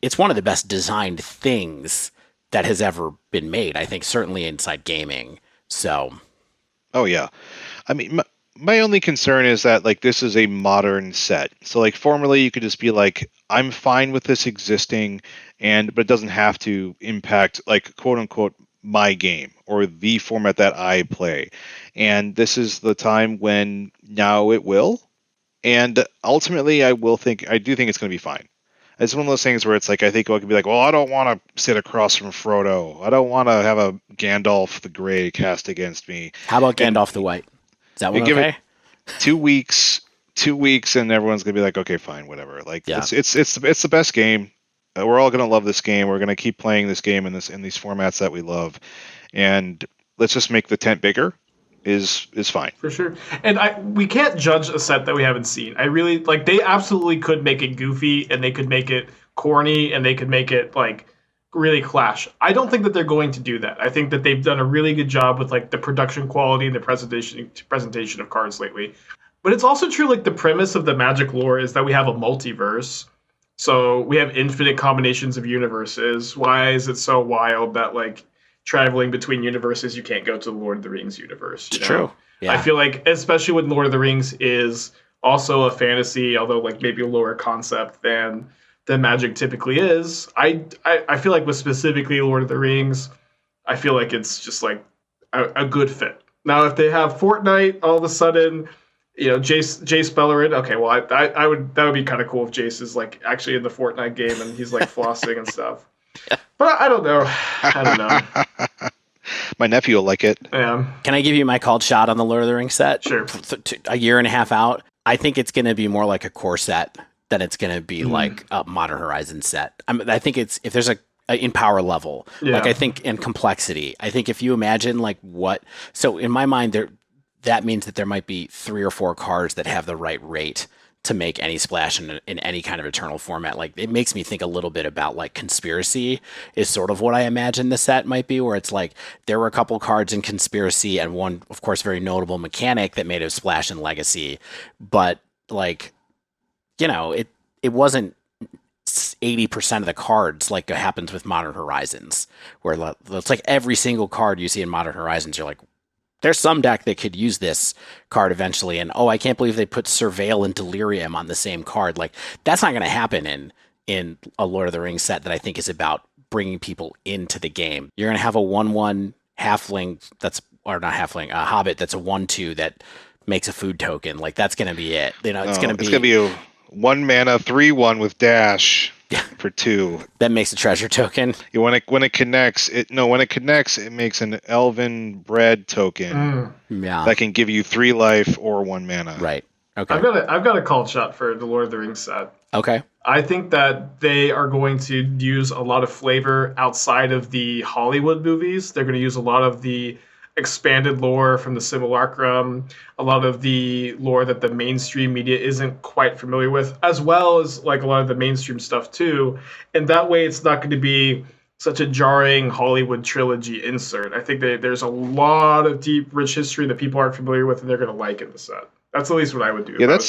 it's one of the best designed things that has ever been made, I think, certainly inside gaming. So. Oh yeah. I mean, my only concern is that, like, this is a modern set. So like, formerly you could just be like, I'm fine with this existing, but it doesn't have to impact, like, quote unquote, my game or the format that I play. And this is the time when now it will. And ultimately I do think it's going to be fine. It's one of those things where it's like, I think I could be like, well, I don't want to sit across from Frodo. I don't want to have a Gandalf the Grey cast against me. How about Gandalf the White? Is that one okay? Give it 2 weeks 2 weeks and everyone's gonna be like, okay, fine, whatever. Like Yeah. it's the best game. We're all gonna love this game. We're gonna keep playing this game in these formats that we love, and let's just make the tent bigger. Is fine. For sure. And we can't judge a set that we haven't seen. I really like they absolutely could make it goofy and they could make it corny and they could make it like really clash. I don't think that they're going to do that. I think that they've done a really good job with like the production quality and the presentation of cards lately. But it's also true like the premise of the Magic lore is that we have a multiverse. So we have infinite combinations of universes. Why is it so wild that like traveling between universes, you can't go to the Lord of the Rings universe? It's true. Yeah. I feel like, especially when Lord of the Rings is also a fantasy, although like maybe a lower concept than Magic typically is. I feel like with specifically Lord of the Rings, I feel like it's just like a good fit. Now, if they have Fortnite all of a sudden, Jace Bellerin, okay, well, I would that would be kind of cool if Jace is like actually in the Fortnite game and he's like flossing and stuff. But I don't know. My nephew will like it. Yeah. Can I give you my called shot on the Lord of the Rings set? Sure. A year and a half out, I think it's going to be more like a core set than it's going to be like a Modern Horizons set. I think it's if there's a in power level, like I think in complexity. I think if you imagine like so in my mind that means that there might be 3 or 4 cards that have the right rate to make any splash in any kind of Eternal format. Like it makes me think a little bit about like Conspiracy is sort of what I imagine the set might be, where it's like there were a couple cards in Conspiracy and one, of course, very notable mechanic that made a splash in Legacy, but like, it wasn't 80% of the cards like it happens with Modern Horizons, where it's like every single card you see in Modern Horizons, you're like, there's some deck that could use this card eventually, and I can't believe they put Surveil and Delirium on the same card. Like that's not going to happen in a Lord of the Rings set that I think is about bringing people into the game. You're going to have a 1/1 halfling a Hobbit that's a 1/2 that makes a food token. Like that's going to be it. It's going to be a 1 mana 3/1 with dash. For 2. That makes a treasure token. When it connects, it makes an elven bread token. Yeah. That can give you 3 life or 1 mana. Right. Okay. I've got a called shot for the Lord of the Rings set. Okay. I think that they are going to use a lot of flavor outside of the Hollywood movies. They're going to use a lot of the expanded lore from the Simulacrum, a lot of the lore that the mainstream media isn't quite familiar with, as well as like a lot of the mainstream stuff too. And that way it's not going to be such a jarring Hollywood trilogy insert. I think that there's a lot of deep, rich history that people aren't familiar with and they're going to like in the set. That's at least what I would do. Yeah,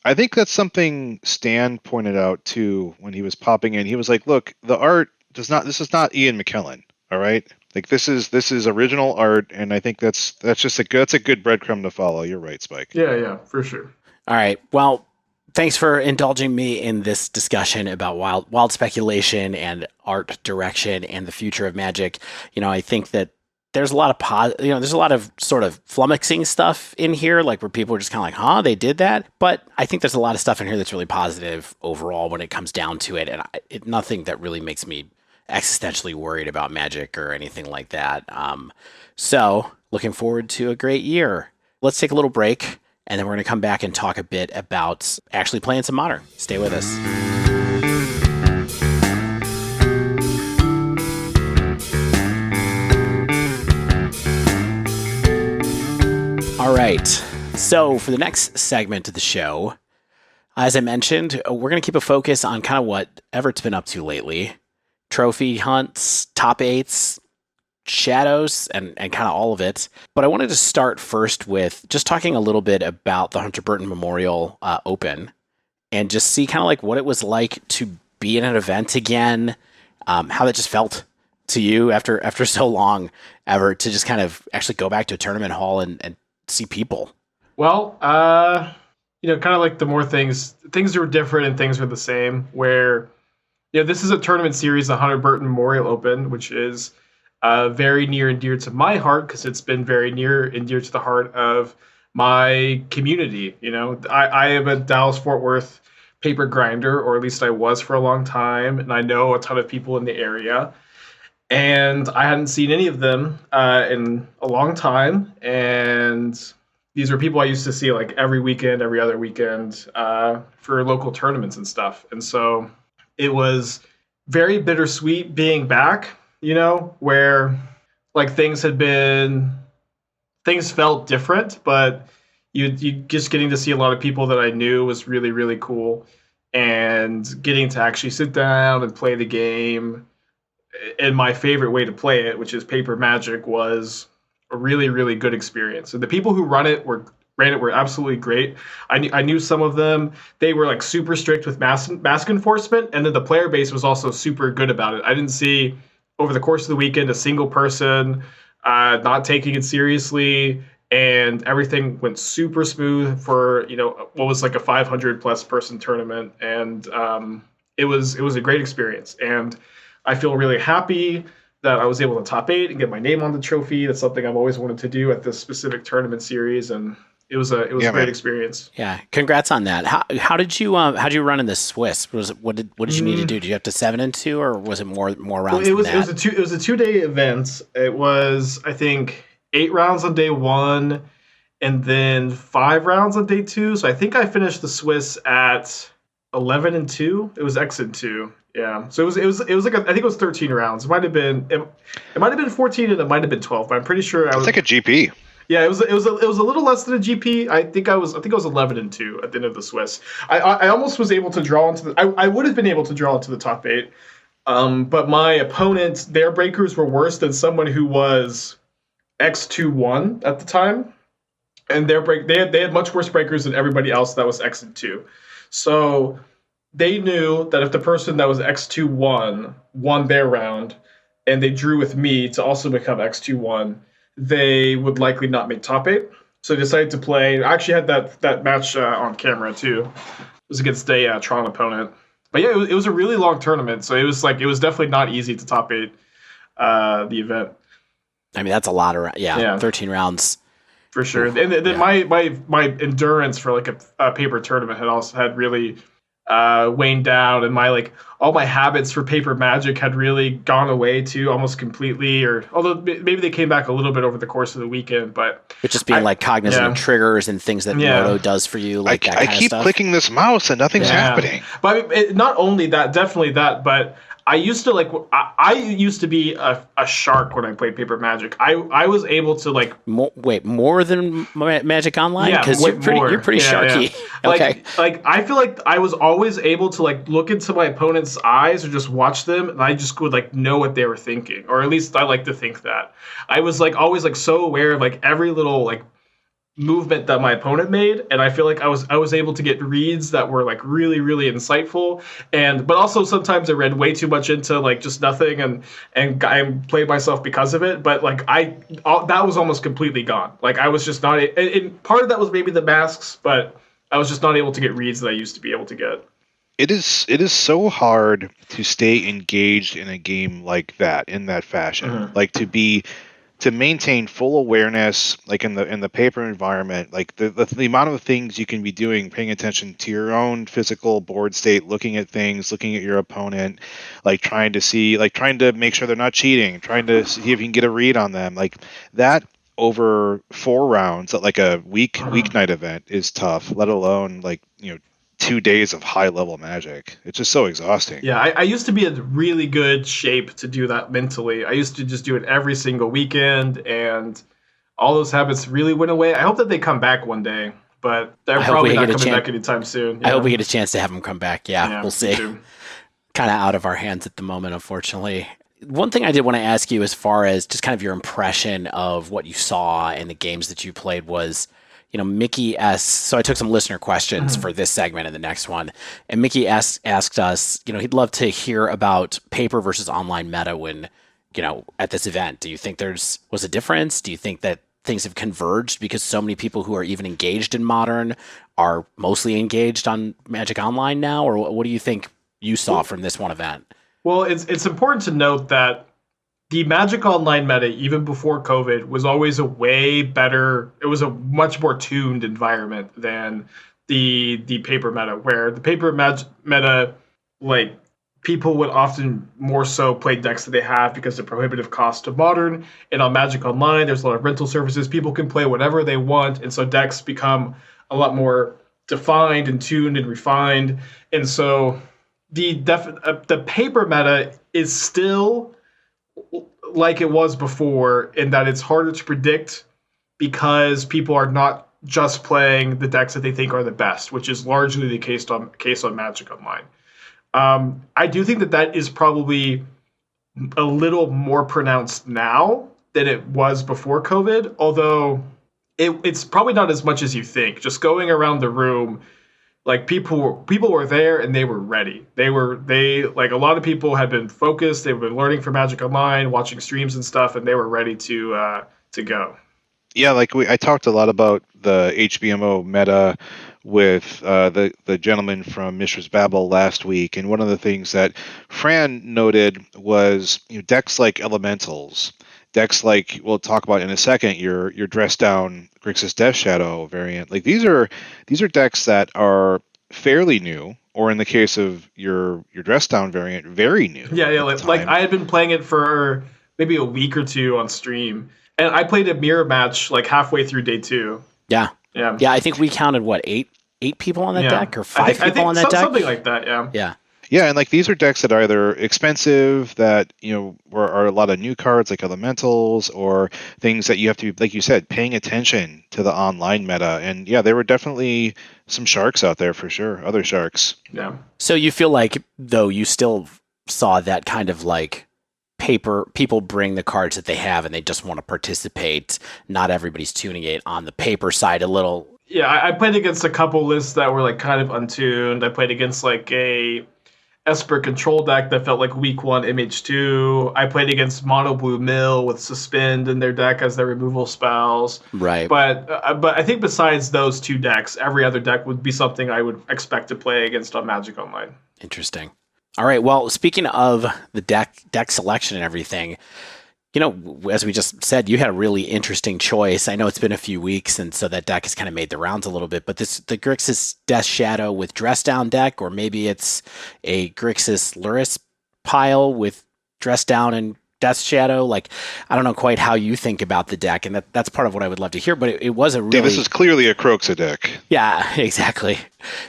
I think that's something Stan pointed out too when he was popping in. He was like, look, the art this is not Ian McKellen. All right. Like this is original art, and I think that's just a good breadcrumb to follow. You're right, Spike. Yeah, for sure. All right. Well, thanks for indulging me in this discussion about wild speculation and art direction and the future of Magic. I think that there's a lot of there's a lot of sort of flummoxing stuff in here, like where people are just kind of like, huh, they did that. But I think there's a lot of stuff in here that's really positive overall when it comes down to it, and nothing that really makes me existentially worried about Magic or anything like that. So looking forward to a great year. Let's take a little break, and then we're going to come back and talk a bit about actually playing some Modern. Stay with us. All right. So for the next segment of the show, as I mentioned, we're going to keep a focus on kind of what Evert's been up to lately. Trophy hunts, top 8s, shadows, and kind of all of it. But I wanted to start first with just talking a little bit about the Hunter Burton Memorial Open and just see kind of like what it was like to be in an event again, how that just felt to you after so long, Evert, to just kind of actually go back to a tournament hall and see people. Well, kind of like the more things were different and things were the same, where this is a tournament series, the Hunter Burton Memorial Open, which is very near and dear to my heart because it's been very near and dear to the heart of my community. I am a Dallas-Fort Worth paper grinder, or at least I was for a long time, and I know a ton of people in the area. And I hadn't seen any of them in a long time. And, these were people I used to see like every weekend, every other weekend for local tournaments and stuff. And so it was very bittersweet being back, where like things felt different, but you just getting to see a lot of people that I knew was really, really cool. And getting to actually sit down and play the game in my favorite way to play it, which is paper Magic, was a really, really good experience. And the people who ran it were absolutely great. I knew some of them. They were like super strict with mask enforcement, and then the player base was also super good about it. I didn't see over the course of the weekend a single person not taking it seriously, and everything went super smooth for what was like a 500 plus person tournament, and it was a great experience. And I feel really happy that I was able to top 8 and get my name on the trophy. That's something I've always wanted to do at this specific tournament series, and it was a great experience. Yeah, congrats on that. How did you run in the Swiss? What did you need to do? Did you have to 7 and 2, or was it more rounds? Well, it was a 2-day event. It was, I think, 8 rounds on day 1, and then 5 rounds on day 2. So I think I finished the Swiss at 11 and 2. It was X and 2. Yeah. So it was like I think it was 13 rounds. It might have been 14 and it might have been 12, but I'm pretty sure It's like a GP. Yeah, it was a little less than a GP. I think I was 11 and 2 at the end of the Swiss. I almost was able to draw into I would have been able to draw into the top 8. But my opponents, their breakers were worse than someone who was X2-1 at the time. And they had much worse breakers than everybody else that was X and 2. So they knew that if the person that was X2-1 won their round and they drew with me to also become X2-1, they would likely not make top 8. So they decided to play. I actually had that match on camera too. It was against a Tron opponent. But yeah, it was a really long tournament. So it was definitely not easy to top 8 the event. I mean, that's a lot of 13 rounds. For sure. And then my endurance for like a paper tournament had really waned down, and all my habits for paper Magic had really gone away too, almost completely. Or although maybe they came back a little bit over the course of the weekend, but it's just being cognizant of triggers and things that Moto does for you. Like that kind I keep of stuff. clicking this mouse and nothing's happening. But I mean, not only that, definitely that, but I used to I used to be a shark when I played paper Magic. I was able to more than Magic Online, because you're pretty sharky. Yeah. Okay. I feel like I was always able to look into my opponent's eyes or just watch them, and I just would know what they were thinking, or at least I like to think that. I was always so aware of every little movement that my opponent made, and I feel like I was able to get reads that were really, really insightful, but also sometimes I read way too much into just nothing and I played myself because of it. But that was almost completely gone. I was just not, and part of that was maybe the masks, but I was just not able to get reads that I used to be able to get. It is so hard to stay engaged in a game like that, in that fashion. Mm-hmm. To maintain full awareness, in the paper environment, the amount of things you can be doing, paying attention to your own physical board state, looking at things, looking at your opponent, trying to make sure they're not cheating, trying to see if you can get a read on them, that over 4 rounds at a weeknight event is tough, let alone 2 days of high level Magic. It's just so exhausting. Yeah, I used to be in really good shape to do that mentally. I used to just do it every single weekend, and all those habits really went away. I hope that they come back one day, but they're probably not coming back anytime soon. I hope we get a chance to have them come back. Yeah, we'll see. Kind of out of our hands at the moment, unfortunately. One thing I did want to ask you, as far as just kind of your impression of what you saw in the games that you played, was Mickey S. So I took some listener questions for this segment and the next one. And Mickey S. asked us, he'd love to hear about paper versus online meta when, at this event. Do you think was a difference? Do you think that things have converged because so many people who are even engaged in Modern are mostly engaged on Magic Online now? Or what do you think you saw from this one event? Well, it's important to note that the Magic Online meta, even before COVID, was always a way better. It was a much more tuned environment than the paper meta, where the paper meta, people would often more so play decks that they have because of the prohibitive cost of Modern. And on Magic Online, there's a lot of rental services. People can play whatever they want, and so decks become a lot more defined and tuned and refined. And so the paper meta is still like it was before, in that it's harder to predict because people are not just playing the decks that they think are the best, which is largely the case on Magic Online. I do think that is probably a little more pronounced now than it was before COVID, although it's probably not as much as you think. Just going around the room, like people were there and they were ready. They like, a lot of people had been focused. They've been learning for Magic Online, watching streams and stuff, and they were ready to go. Yeah, like I talked a lot about the HBMO meta with the gentleman from Mishra's Babel last week, and one of the things that Fran noted was, decks like Elementals, decks like we'll talk about in a second, your dress down Grixis Death Shadow variant. Like these are decks that are fairly new, or in the case of your dress down variant, very new. Yeah, like I had been playing it for maybe a week or two on stream. And I played a mirror match like halfway through day 2. Yeah. I think we counted eight people on that deck, or five people on that deck, something like that. Yeah, and like these are decks that are either expensive, that are a lot of new cards like Elementals, or things that you have to be, like you said, paying attention to the online meta. And yeah, there were definitely some sharks out there for sure, other sharks. Yeah. So you feel like, though, you still saw that kind of like people bring the cards that they have and they just want to participate. Not everybody's tuning it on the paper side a little. Yeah, I played against a couple lists that were like kind of untuned. I played against like a Esper control deck that felt like week 1 MH2. I played against Mono Blue Mill with Suspend in their deck as their removal spells. Right. But I think besides those 2 decks, every other deck would be something I would expect to play against on Magic Online. Interesting. All right. Well, speaking of the deck selection and everything, as we just said, you had a really interesting choice. I know it's been a few weeks, and so that deck has kind of made the rounds a little bit. But the Grixis Death Shadow with Dress Down deck, or maybe it's a Grixis Lairs pile with Dress Down and Death Shadow. Like, I don't know quite how you think about the deck, and that's part of what I would love to hear. But it was a really... Yeah, this is clearly a Croxa deck. Yeah, exactly.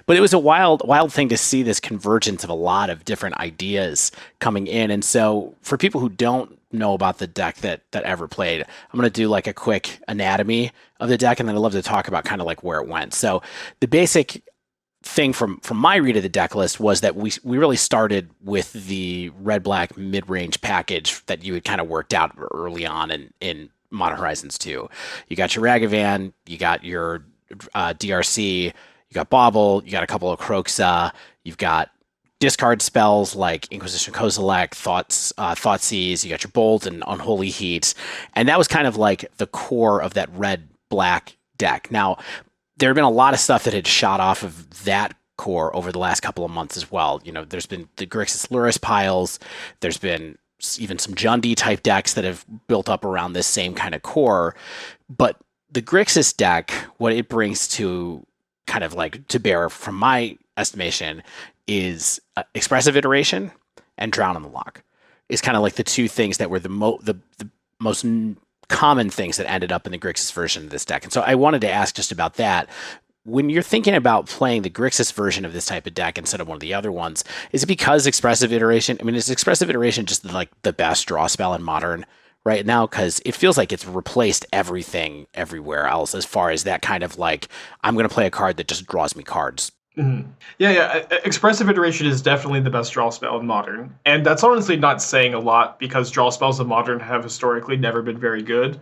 But it was a wild thing to see this convergence of a lot of different ideas coming in. And so for people who don't know about the deck that ever played, I'm going to do like a quick anatomy of the deck, and then I'd love to talk about kind of like where it went. So the basic thing from my read of the deck list was that we really started with the red-black mid-range package that you had kind of worked out early on in Modern Horizons 2. You got your Ragavan, you got your DRC, you got Bauble, you got a couple of Croxa, you've got discard spells like Inquisition Kozilek, Thoughtseize, you got your Bolt and Unholy Heat, and that was kind of like the core of that red-black deck. Now, there have been a lot of stuff that had shot off of that core over the last couple of months as well. There's been the Grixis Lairs piles. There's been even some Jundi type decks that have built up around this same kind of core. But the Grixis deck, what it brings to kind of like to bear, from my estimation, is Expressive Iteration and Drown on the Lock. Is kind of like the 2 things that were the most common things that ended up in the Grixis version of this deck. And so I wanted to ask just about that. When you're thinking about playing the Grixis version of this type of deck instead of one of the other ones, is it because Expressive Iteration, is Expressive Iteration just like the best draw spell in Modern right now? Because it feels like it's replaced everything everywhere else as far as that kind of like, I'm going to play a card that just draws me cards. Mm-hmm. Yeah. Expressive Iteration is definitely the best draw spell in Modern. And that's honestly not saying a lot, because draw spells in Modern have historically never been very good.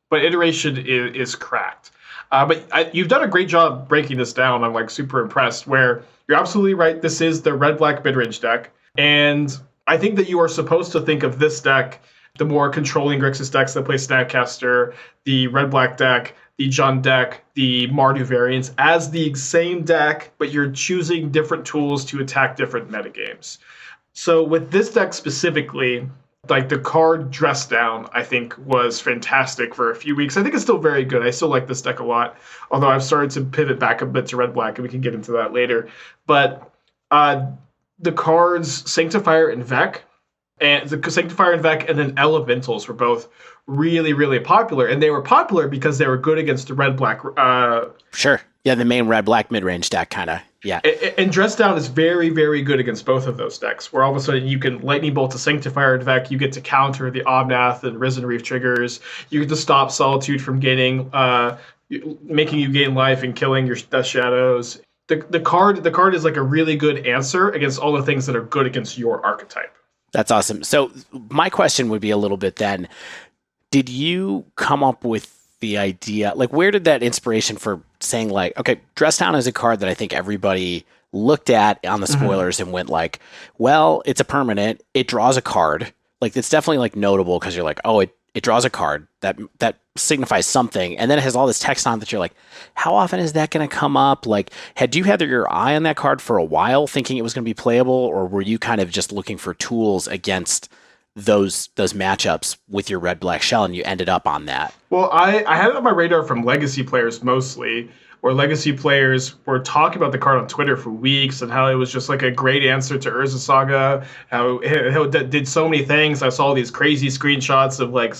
But Iteration is cracked. But you've done a great job breaking this down. I'm like super impressed, where you're absolutely right. This is the red-black mid-range deck. And I think that you are supposed to think of this deck, the more controlling Grixis decks that play Snapcaster, the red-black deck, the Jund deck, the Mardu variants, as the same deck, but you're choosing different tools to attack different metagames. So with this deck specifically, like the card Dress Down, I think was fantastic for a few weeks. I think it's still very good. I still like this deck a lot, although I've started to pivot back a bit to red-black, and we can get into that later. But the cards Sanctifier and Vec, and the Sanctifier and Vec, and then Elementals were both really, really popular. And they were popular because they were good against the red-black. Sure. Yeah, the main red-black mid-range deck, kind of. Yeah. And Dress Down is very, very good against both of those decks, where all of a sudden you can Lightning Bolt to Sanctifier and Vec, you get to counter the Omnath and Risen Reef triggers, you get to stop Solitude from gaining, making you gain life and killing your Death Shadows. The card is like a really good answer against all the things that are good against your archetype. That's awesome. So my question would be a little bit then, did you come up with the idea, like where did that inspiration for saying like, okay, Dress Down is a card that I think everybody looked at on the spoilers and went like, well, it's a permanent, it draws a card. Like it's definitely like notable because you're like, oh, it draws a card that signifies something. And then it has all this text on that you're like, how often is that going to come up? Like, had you had your eye on that card for a while thinking it was going to be playable, or were you kind of just looking for tools against those matchups with your red-black shell and you ended up on that? Well, I had it on my radar from Legacy players mostly, where Legacy players were talking about the card on Twitter for weeks and how it was just like a great answer to Urza Saga, how it did so many things. I saw these crazy screenshots of like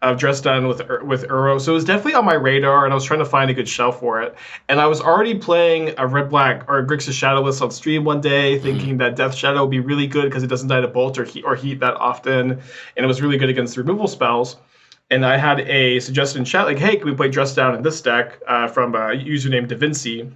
of Dress Down with Uro. So it was definitely on my radar, and I was trying to find a good shell for it. And I was already playing a red-black or Grixis Shadowless on stream one day, thinking that Death Shadow would be really good because it doesn't die to Bolt or heat that often, and it was really good against the removal spells. And I had a suggestion in chat like, hey, can we play Dress Down in this deck from a user named Da Vinci?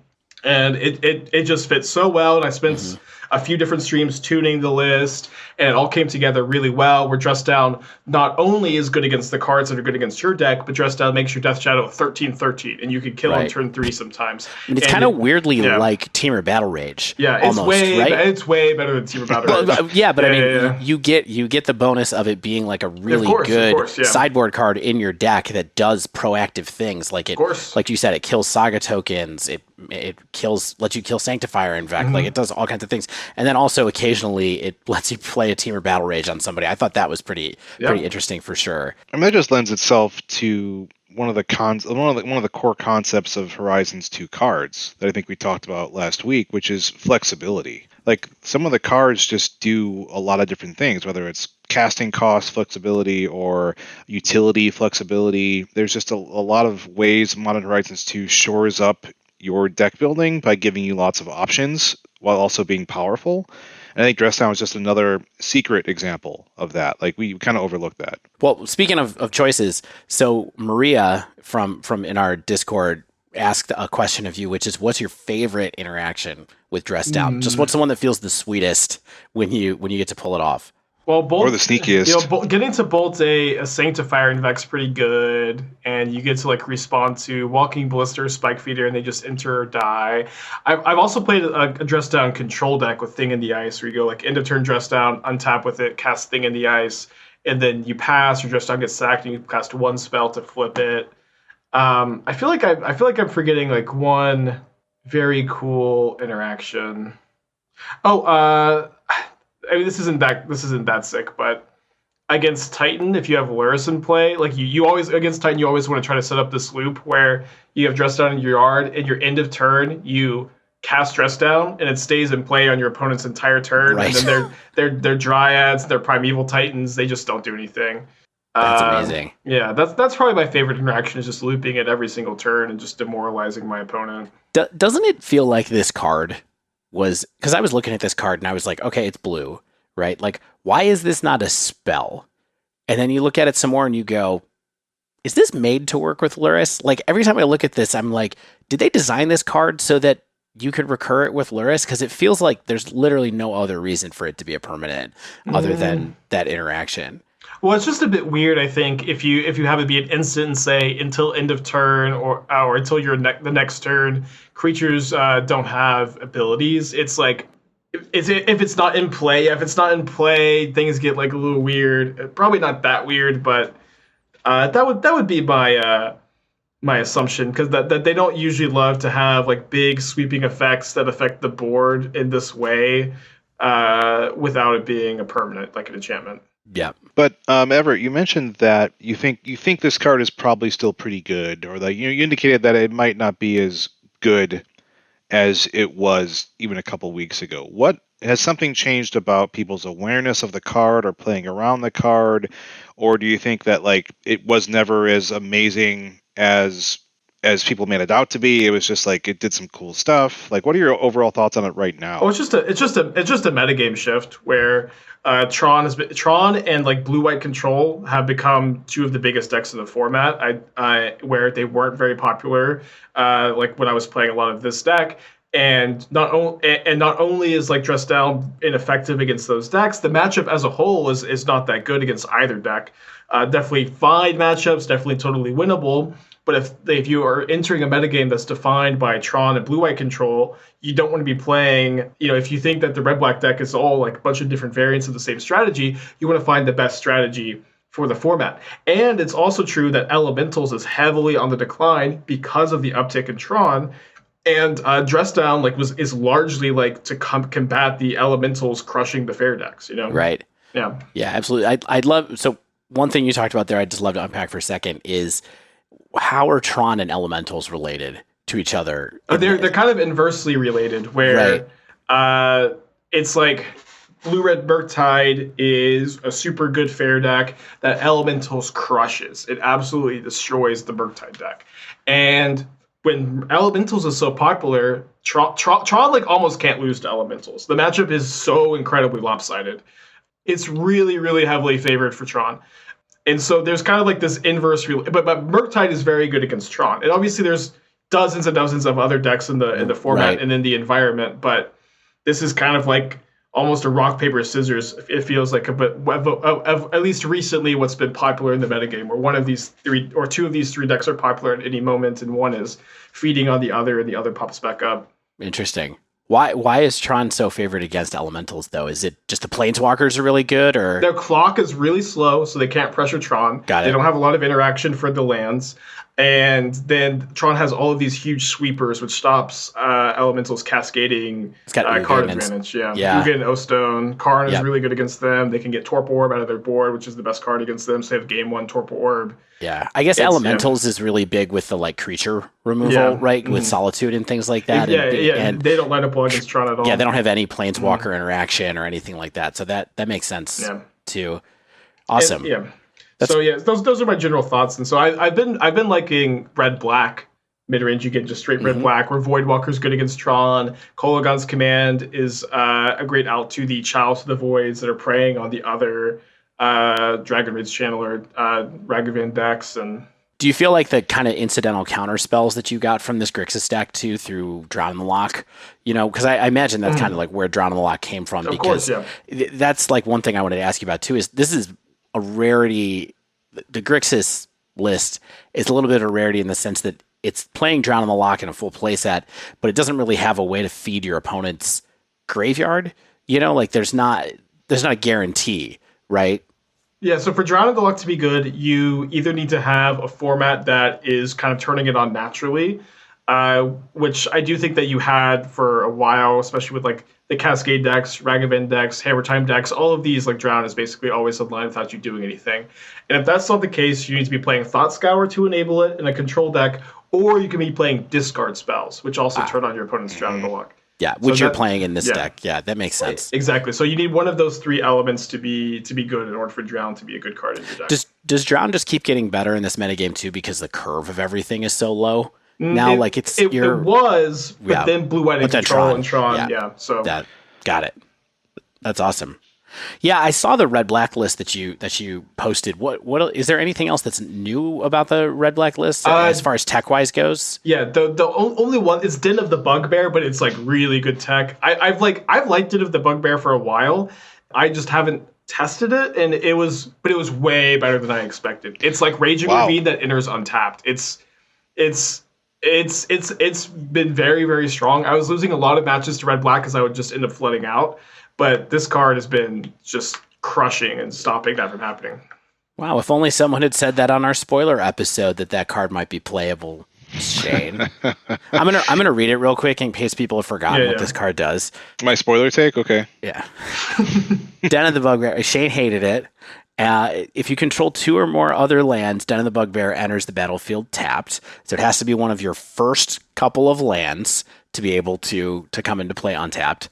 And it just fits so well, and I spent a few different streams tuning the list, and it all came together really well, where Dress Down not only is good against the cards that are good against your deck, but Dress Down makes your Death Shadow 13/13, and you can kill on turn 3 sometimes. And it's kind of weirdly like Temur Battle Rage. Yeah, it's almost, it's way better than Temur Battle Rage. Well, yeah, but you get the bonus of it being like a really good sideboard card in your deck that does proactive things. Like like you said, it kills Saga tokens, it lets you kill Sanctifier in Vec, like it does all kinds of things. And then also occasionally it lets you play a Temur Battle Rage on somebody. I thought that was pretty interesting for sure. And that just lends itself to one of the core concepts of Horizon's 2 cards that I think we talked about last week, which is flexibility. Like some of the cards just do a lot of different things, whether it's casting cost flexibility or utility flexibility. There's just a lot of ways Modern Horizons 2 shores up your deck building by giving you lots of options while also being powerful. And I think Dress Down is just another secret example of that. Like we kind of overlooked that. Well, speaking of choices, so Maria from in our Discord asked a question of you, which is, what's your favorite interaction with Dress Down? Just what's the one that feels the sweetest when you get to pull it off? Well, Bolt, or the sneakiest. Getting to Bolt a Sanctifier in Vec's pretty good, and you get to like respond to Walking Ballista or Spike Feeder, and they just enter or die. I've also played a Dress Down control deck with Thing in the Ice, where you go like end of turn Dress Down, untap with it, cast Thing in the Ice, and then you pass, your Dress Down gets sacked, and you cast one spell to flip it. I feel like I'm forgetting like one very cool interaction. I mean, this isn't that sick, but against Titan, if you have Lairs in play, like you always against Titan, you always want to try to set up this loop where you have Dress Down in your yard, and your end of turn you cast Dress Down, and it stays in play on your opponent's entire turn. Right. And then their Dryads, their Primeval Titans, they just don't do anything. That's amazing. Yeah, that's probably my favorite interaction, is just looping it every single turn and just demoralizing my opponent. Doesn't it feel like this card was, because I was looking at this card and I was like, okay, it's blue, right? Like, why is this not a spell? And then you look at it some more and you go, is this made to work with Lairs? Like, every time I look at this, I'm like, did they design this card so that you could recur it with Lairs? Because it feels like there's literally no other reason for it to be a permanent other than that interaction. Well, it's just a bit weird, I think, if you have it be an instant and say until end of turn or until the next turn, creatures don't have abilities. It's like if it's not in play. If it's not in play, things get like a little weird. Probably not that weird, but that would be my assumption, because that they don't usually love to have like big sweeping effects that affect the board in this way without it being a permanent, like an enchantment. Yeah. But Evart, you mentioned that you think this card is probably still pretty good, or that you indicated that it might not be as good as it was even a couple weeks ago. What has something changed about people's awareness of the card or playing around the card, or do you think that like it was never as amazing as people made it out to be? It was just like it did some cool stuff. Like, what are your overall thoughts on it right now? Oh, it's just a metagame shift where Tron and like blue white control have become two of the biggest decks in the format. Where they weren't very popular, like when I was playing a lot of this deck. And not only is like Dress Down ineffective against those decks, the matchup as a whole is not that good against either deck. Definitely fine matchups, definitely totally winnable. But if you are entering a metagame that's defined by Tron and blue-white control, you don't want to be playing, if you think that the red-black deck is all like a bunch of different variants of the same strategy, you want to find the best strategy for the format. And it's also true that Elementals is heavily on the decline because of the uptick in Tron. And Dress Down is largely like to combat the Elementals crushing the fair decks, Right. Yeah. Yeah, absolutely. I'd love, so one thing you talked about there, I'd just love to unpack for a second is, how are Tron and Elementals related to each other? They're kind of inversely related, where it's like Blue-Red Murktide is a super good fair deck that Elementals crushes. It absolutely destroys the Murktide deck. And when Elementals is so popular, Tron like almost can't lose to Elementals. The matchup is so incredibly lopsided. It's really, really heavily favored for Tron. And so there's kind of like this inverse, but Murktide is very good against Tron. And obviously there's dozens and dozens of other decks in the format and in the environment, but this is kind of like almost a rock, paper, scissors. It feels like at least recently what's been popular in the metagame, where one of these three or two of these three decks are popular at any moment, and one is feeding on the other, and the other pops back up. Interesting. Why is Tron so favored against Elementals, though? Is it just the Planeswalkers are really good, or their clock is really slow, so they can't pressure Tron. Got it. They don't have a lot of interaction for the lands. And then Tron has all of these huge sweepers, which stops Elementals cascading card advantage. Yeah. Ugin, O-Stone. Karn is really good against them. They can get Torpor Orb out of their board, which is the best card against them. So they have game one Torpor Orb. Yeah. I guess Elementals is really big with the like creature removal, right? With Solitude and things like that. And they don't line up well against Tron at all. Yeah, they don't have any Planeswalker interaction or anything like that. So that makes sense too. Awesome. Those are my general thoughts. And so I've been liking red black mid-range. You get just straight red black, where Voidwalker's good against Tron. Kolagon's Command is a great out to the Chalice of the Voids that are preying on the other Dragon Rage Channeler Ragavan decks. And do you feel like the kind of incidental counter spells that you got from this Grixis deck too through Drown in the Loch, because I imagine that's kind of like where Drown in the Loch came from. Of course, that's like one thing I wanted to ask you about too, is this is a rarity. The Grixis list is a little bit of a rarity in the sense that it's playing Drown in the Loch in a full playset, but it doesn't really have a way to feed your opponent's graveyard. Like there's not a guarantee, right? Yeah, so for Drown in the Loch to be good, you either need to have a format that is kind of turning it on naturally, which I do think that you had for a while, especially with like the Cascade decks, Ragavan decks, Hammertime decks. All of these, like Drown is basically always online without you doing anything. And if that's not the case, you need to be playing Thought Scour to enable it in a control deck, or you can be playing discard spells, which also turn on your opponent's Drown in the Loch. Yeah, which you're playing in this deck. Yeah, that makes sense. Exactly. So you need one of those three elements to be good in order for Drown to be a good card in your deck. Does Drown just keep getting better in this metagame too because the curve of everything is so low? Now, it was, but then blue, white, and control and Tron. So got it. That's awesome. Yeah, I saw the red black list that you posted. What is there anything else that's new about the red black list as far as tech wise goes? Yeah, the only one is Den of the Bugbear, but it's like really good tech. I've liked Den of the Bugbear for a while. I just haven't tested it, and it was way better than I expected. It's like Raging Ravine that enters untapped. It's been very, very strong. I was losing a lot of matches to red black because I would just end up flooding out. But this card has been just crushing and stopping that from happening. Wow, if only someone had said that on our spoiler episode that card might be playable. Shane. I'm gonna read it real quick in case people have forgotten what this card does. My spoiler take? Okay. Yeah. Den of the Bugbear. Shane hated it. If you control two or more other lands, Den of the Bugbear enters the battlefield tapped. So it has to be one of your first couple of lands to be able to come into play untapped.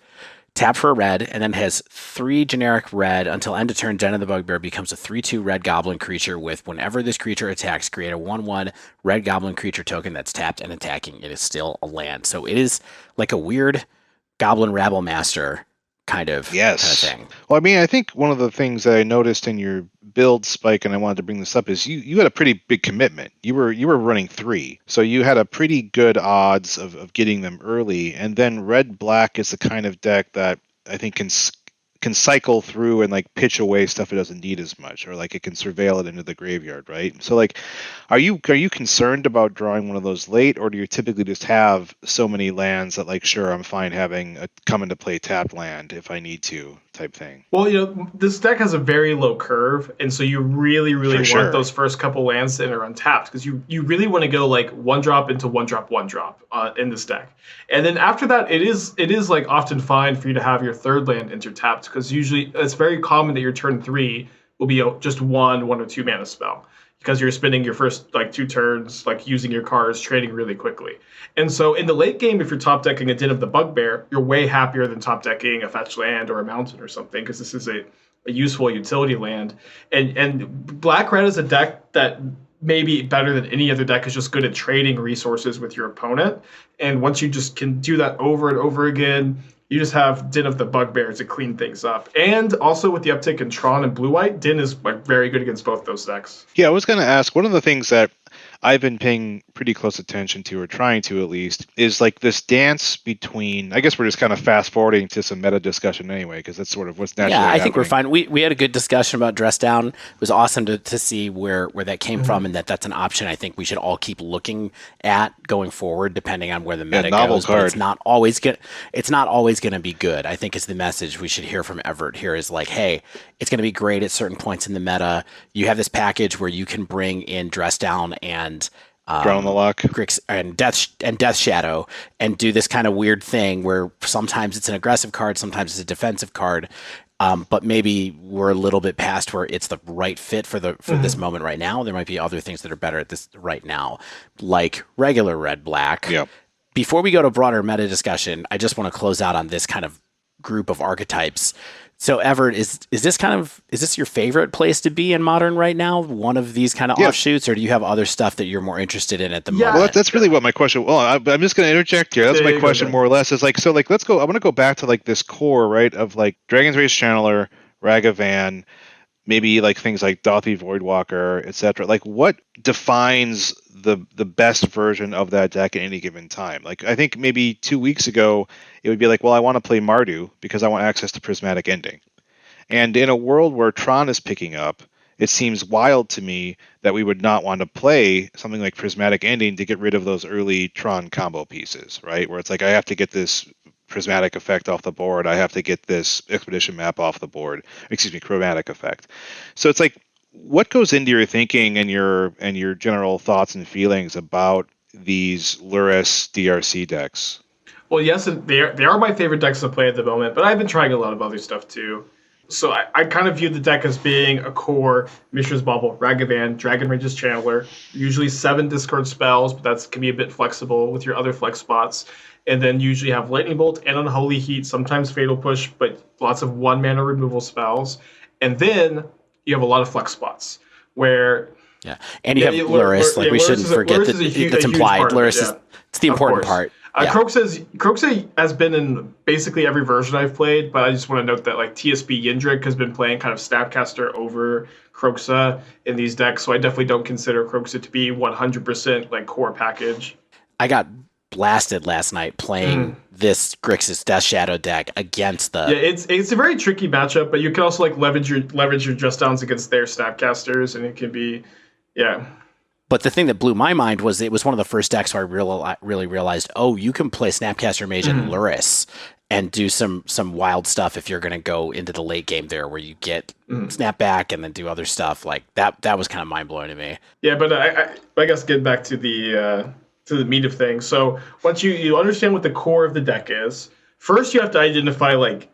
tap for a red, and then has 3 generic red until end of turn. Den of the Bugbear becomes a 3/2 red goblin creature with whenever this creature attacks, create a 1/1 red goblin creature token that's tapped and attacking. It is still a land. So it is like a weird Goblin Rabble Master kind of thing. Well, I mean, I think one of the things that I noticed in your build, Spike, and I wanted to bring this up, is you had a pretty big commitment. You were running 3, so you had a pretty good odds of getting them early. And then red black is the kind of deck that I think can cycle through and like pitch away stuff it doesn't need as much, or like it can surveil it into the graveyard, right? So like, are you concerned about drawing one of those late, or do you typically just have so many lands that like, sure, I'm fine having a come into play tapped land if I need to type thing? Well, this deck has a very low curve, and so you really want those first couple lands that are untapped, because you really want to go like 1-drop into 1-drop 1-drop in this deck. And then after that, it is like often fine for you to have your third land intertapped, because usually it's very common that your turn 3 will be just 1 or 2 mana spell, because you're spending your first like 2 turns like using your cards, trading really quickly. And so in the late game, if you're top decking a Den of the Bugbear, you're way happier than top decking a fetch land or a mountain or something, because this is a useful utility land. And black red is a deck that maybe better than any other deck is just good at trading resources with your opponent. And once you just can do that over and over again, you just have Den of the Bugbear to clean things up. And also with the uptick in Tron and blue-white, Den is like very good against both those decks. Yeah, I was going to ask, one of the things that I've been paying pretty close attention to, or trying to at least, is like this dance between, I guess we're just kind of fast forwarding to some meta discussion anyway, because that's sort of what's naturally happening. I think we're fine. We had a good discussion about Dress Down. It was awesome to see where that came from, and that's an option I think we should all keep looking at going forward, depending on where the meta goes. Card. But it's not always going to be good. I think is the message we should hear from Evart here is like, hey, it's going to be great at certain points in the meta. You have this package where you can bring in Dress Down and Drown the Lock, Grix and Death Shadow, and do this kind of weird thing where sometimes it's an aggressive card, sometimes it's a defensive card, but maybe we're a little bit past where it's the right fit for this moment right now. There might be other things that are better at this right now, like regular red black. Yep. Before we go to broader meta discussion, I just want to close out on this kind of group of archetypes. So Evart, is this your favorite place to be in Modern right now? One of these kind of offshoots, or do you have other stuff that you're more interested in at the moment? Well, that's really what my question. Well, I'm just going to interject here. That's my question, more or less. Is like, so like, let's go. I want to go back to like this core, right, of like Dragon's Rage Channeler, Ragavan, maybe like things like Dauthi Voidwalker, etc. Like, what defines the best version of that deck at any given time? Like, I think maybe 2 weeks ago it would be like, well, I want to play Mardu because I want access to Prismatic Ending. And in a world where Tron is picking up, it seems wild to me that we would not want to play something like Prismatic Ending to get rid of those early Tron combo pieces, right? Where it's like, I have to get this prismatic effect off the board, I have to get this expedition map off the board, chromatic effect. So it's like, what goes into your thinking and your general thoughts and feelings about these Lairs DRC decks? Well, yes, they are my favorite decks to play at the moment, but I've been trying a lot of other stuff too. So I kind of view the deck as being a core Mishra's Bubble, Ragavan, Dragon Rage's Channeler, usually 7 discard spells, but that can be a bit flexible with your other flex spots. And then usually have Lightning Bolt and Unholy Heat, sometimes Fatal Push, but lots of 1-mana removal spells. And then you have a lot of flex spots where... Yeah, and you have Lairs, we shouldn't forget that that's implied. Lairs is it's the important part. Kroxa has been in basically every version I've played, but I just want to note that like TSB Yindrik has been playing kind of Snapcaster over Kroxa in these decks, so I definitely don't consider Kroxa to be 100% like core package. I got blasted last night playing this Grixis Death Shadow deck against the... Yeah, it's a very tricky matchup, but you can also like leverage your Just Downs against their Snapcasters, and it can be... Yeah. But the thing that blew my mind was it was one of the first decks where I really realized, oh, you can play Snapcaster Mage and Lairs and do some wild stuff if you're going to go into the late game there where you get Snapback and then do other stuff. Like that was kind of mind-blowing to me. Yeah, but I guess getting back to the meat of things. So once you understand what the core of the deck is, first you have to identify, like,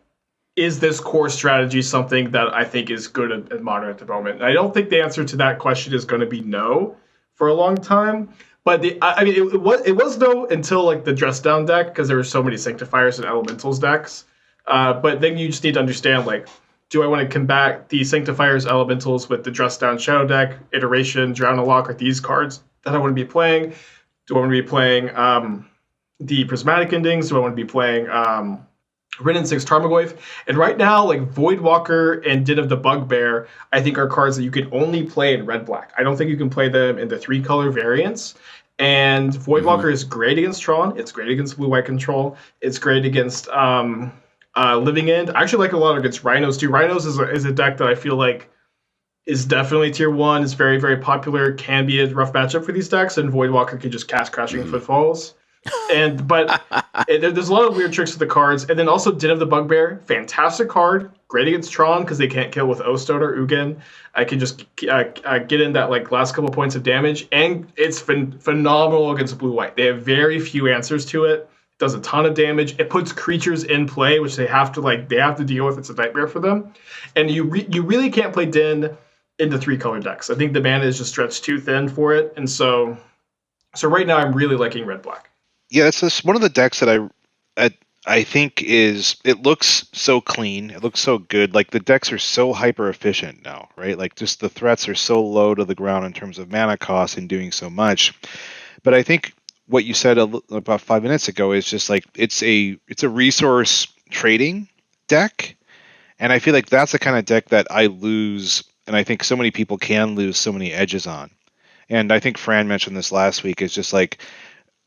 is this core strategy something that I think is good at Modern at the moment? And I don't think the answer to that question is going to be no for a long time. But it was no until like the Dress Down deck, because there were so many Sanctifiers and Elementals decks But then you just need to understand, like, do I want to combat the Sanctifier's Elementals with the Dress Down Shadow deck, Iteration, Drown a Lock, or these cards that I want to be playing? Do I want to be playing the Prismatic Endings? Do I want to be playing Rin and 6 Tarmogoyf? And right now, like, Voidwalker and Den of the Bugbear, I think are cards that you can only play in red-black. I don't think you can play them in the 3-color variants. And Voidwalker is great against Tron. It's great against blue-white control. It's great against Living End. I actually like a lot against Rhinos, too. Rhinos is a deck that I feel like is definitely tier 1. It's very, very popular. Can be a rough matchup for these decks, and Voidwalker can just cast Crashing Footfalls. But there's a lot of weird tricks with the cards. And then also Den of the Bugbear, fantastic card, great against Tron because they can't kill with Ostone or Ugin. I can just get in that like last couple points of damage, and it's phenomenal against blue-white. They have very few answers to it. It does a ton of damage. It puts creatures in play, which they have to deal with. It's a nightmare for them. And you really can't play Den in the 3-color decks. I think the mana is just stretched too thin for it, and so right now I'm really liking red-black. Yeah, it's just one of the decks that I think it looks so clean. It looks so good. Like the decks are so hyper efficient now, right? Like just the threats are so low to the ground in terms of mana cost and doing so much. But I think what you said about 5 minutes ago is just like it's a resource trading deck, and I feel like that's the kind of deck that I lose, and I think so many people can lose so many edges on. And I think Fran mentioned this last week. Is just like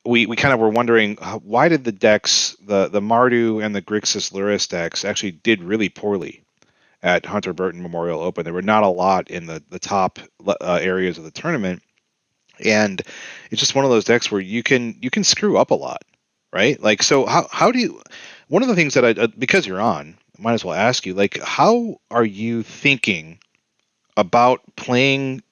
we kind of were wondering why did the decks, the Mardu and the Grixis Lairs decks actually did really poorly at Hunter Burton Memorial Open. There were not a lot in the top areas of the tournament, and it's just one of those decks where you can screw up a lot, right? Like, so how do you? One of the things that I because you're on, I might as well ask you, like, how are you thinking about playing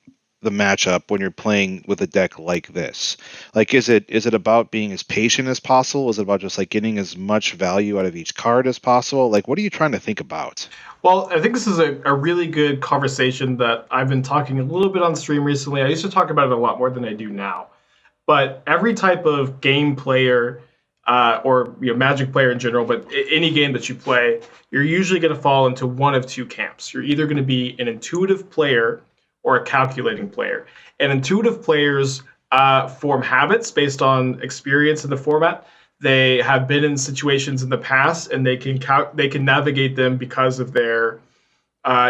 the matchup when you're playing with a deck like this? Like, is it about being as patient as possible? Is it about just like getting as much value out of each card as possible? Like, what are you trying to think about? Well, I think this is a really good conversation that I've been talking a little bit on stream recently. I used to talk about it a lot more than I do now. But every type of game player or Magic player in general, but any game that you play, you're usually going to fall into one of two camps. You're either going to be an intuitive player or a calculating player. And intuitive players form habits based on experience in the format. They have been in situations in the past, and they can navigate them because of their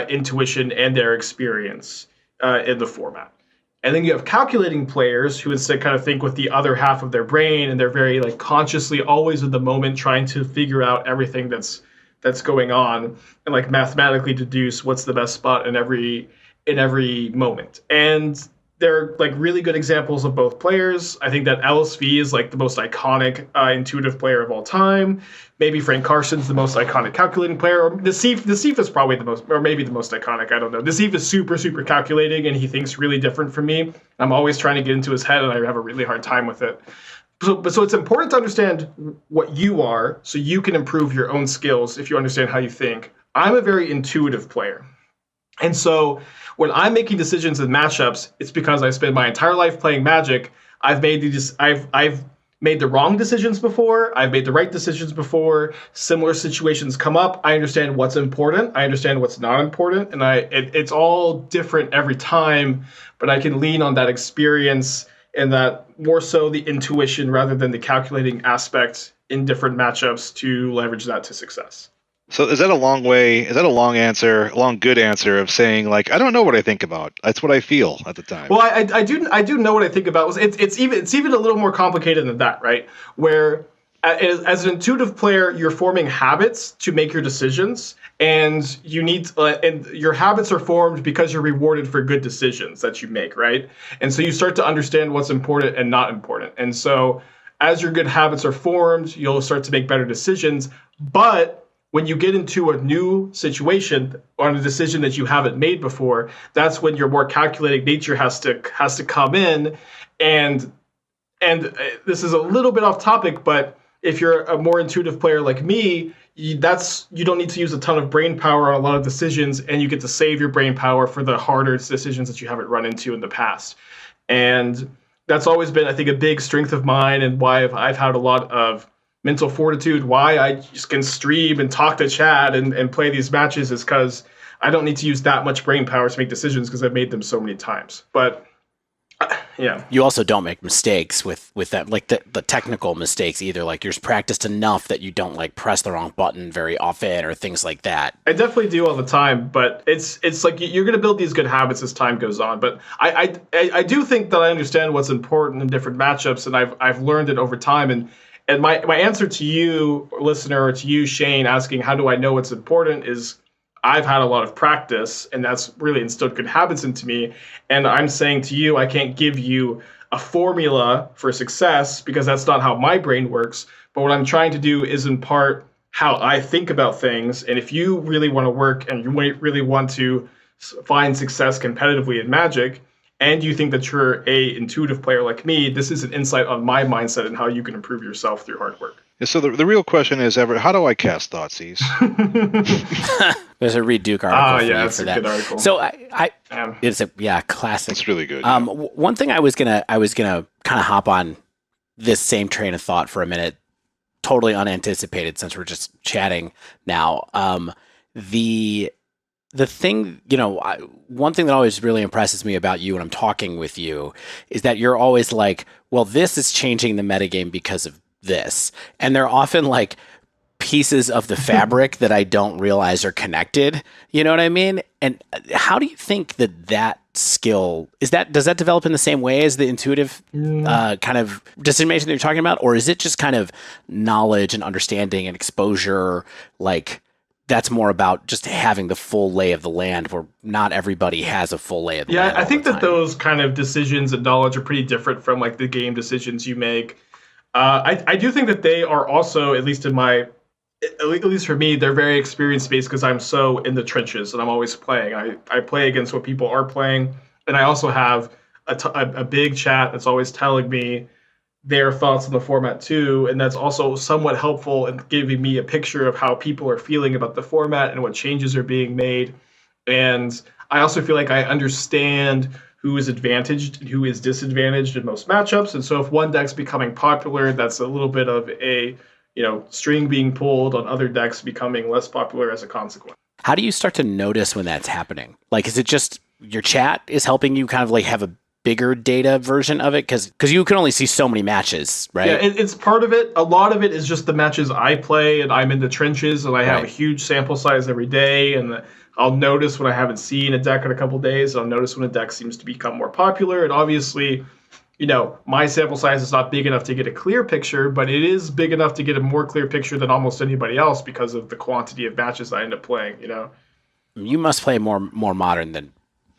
intuition and their experience in the format. And then you have calculating players who instead kind of think with the other half of their brain, and they're very like consciously always in the moment trying to figure out everything that's going on and like mathematically deduce what's the best spot in every moment. And they're like really good examples of both players. I think that LSV is like the most iconic intuitive player of all time. Maybe Frank Carson's the most iconic calculating player. Or Nassif is probably the most, or maybe the most iconic. I don't know. Nassif is super, super calculating, and he thinks really different from me. I'm always trying to get into his head, and I have a really hard time with it. So it's important to understand what you are so you can improve your own skills if you understand how you think. I'm a very intuitive player. And so when I'm making decisions in matchups, it's because I spent my entire life playing Magic. I've made the wrong decisions before. I've made the right decisions before. Similar situations come up. I understand what's important. I understand what's not important. And it's all different every time, but I can lean on that experience and that more so the intuition rather than the calculating aspect in different matchups to leverage that to success. So is that a long good answer of saying like, I don't know what I think about. That's what I feel at the time. Well, I do know what I think about. It's even a little more complicated than that, right? Where as an intuitive player, you're forming habits to make your decisions, and you need and your habits are formed because you're rewarded for good decisions that you make, right? And so you start to understand what's important and not important. And so as your good habits are formed, you'll start to make better decisions. But when you get into a new situation on a decision that you haven't made before, that's when your more calculating nature has to come in. And this is a little bit off topic, but if you're a more intuitive player like me, you don't need to use a ton of brain power on a lot of decisions, and you get to save your brain power for the harder decisions that you haven't run into in the past. And that's always been, I think, a big strength of mine, and why I've had a lot of mental fortitude, why I just can stream and talk to chat and play these matches is because I don't need to use that much brain power to make decisions because I've made them so many times. But yeah. You also don't make mistakes with that, like the technical mistakes either. Like you're practiced enough that you don't like press the wrong button very often or things like that. I definitely do all the time, but it's like you're going to build these good habits as time goes on. But I do think that I understand what's important in different matchups, and I've learned it over time. And my answer to you, listener, or to you, Shane, asking how do I know what's important is I've had a lot of practice, and that's really instilled good habits into me. And I'm saying to you, I can't give you a formula for success because that's not how my brain works. But what I'm trying to do is impart how I think about things. And if you really want to work and you really want to find success competitively in Magic, and you think that you're a intuitive player like me, this is an insight on my mindset and how you can improve yourself through hard work. Yeah, so the real question is, Everett, how do I cast Thoughtseize? There's a Reed Duke article for you that's for a that. good article. So it's a classic. It's really good. One thing I was gonna kind of hop on this same train of thought for a minute, totally unanticipated since we're just chatting now. The thing, one thing that always really impresses me about you when I'm talking with you is that you're always like, well, this is changing the metagame because of this. And they're often like pieces of the fabric that I don't realize are connected. You know what I mean? And how do you think that skill does that develop in the same way as the intuitive kind of decision making that you're talking about? Or is it just kind of knowledge and understanding and exposure? Like that's more about just having the full lay of the land where not everybody has a full lay of the land. Yeah, I think that those kind of decisions and knowledge are pretty different from like the game decisions you make. I do think that they are also, at least for me, they're very experience based because I'm so in the trenches and I'm always playing. I play against what people are playing, and I also have a big chat that's always telling me their thoughts on the format too, and that's also somewhat helpful in giving me a picture of how people are feeling about the format and what changes are being made. And I also feel like I understand who is advantaged and who is disadvantaged in most matchups. And so if one deck's becoming popular, that's a little bit of a string being pulled on other decks becoming less popular as a consequence. How do you start to notice when that's happening? Like, is it just your chat is helping you kind of like have a bigger data version of it? Because you can only see so many matches, right? Yeah, it's part of it. A lot of it is just the matches I play, and I'm in the trenches, and I have a huge sample size every day, and I'll notice when I haven't seen a deck in a couple days. I'll notice when a deck seems to become more popular, and obviously, my sample size is not big enough to get a clear picture, but it is big enough to get a more clear picture than almost anybody else because of the quantity of matches I end up playing. You must play more modern than.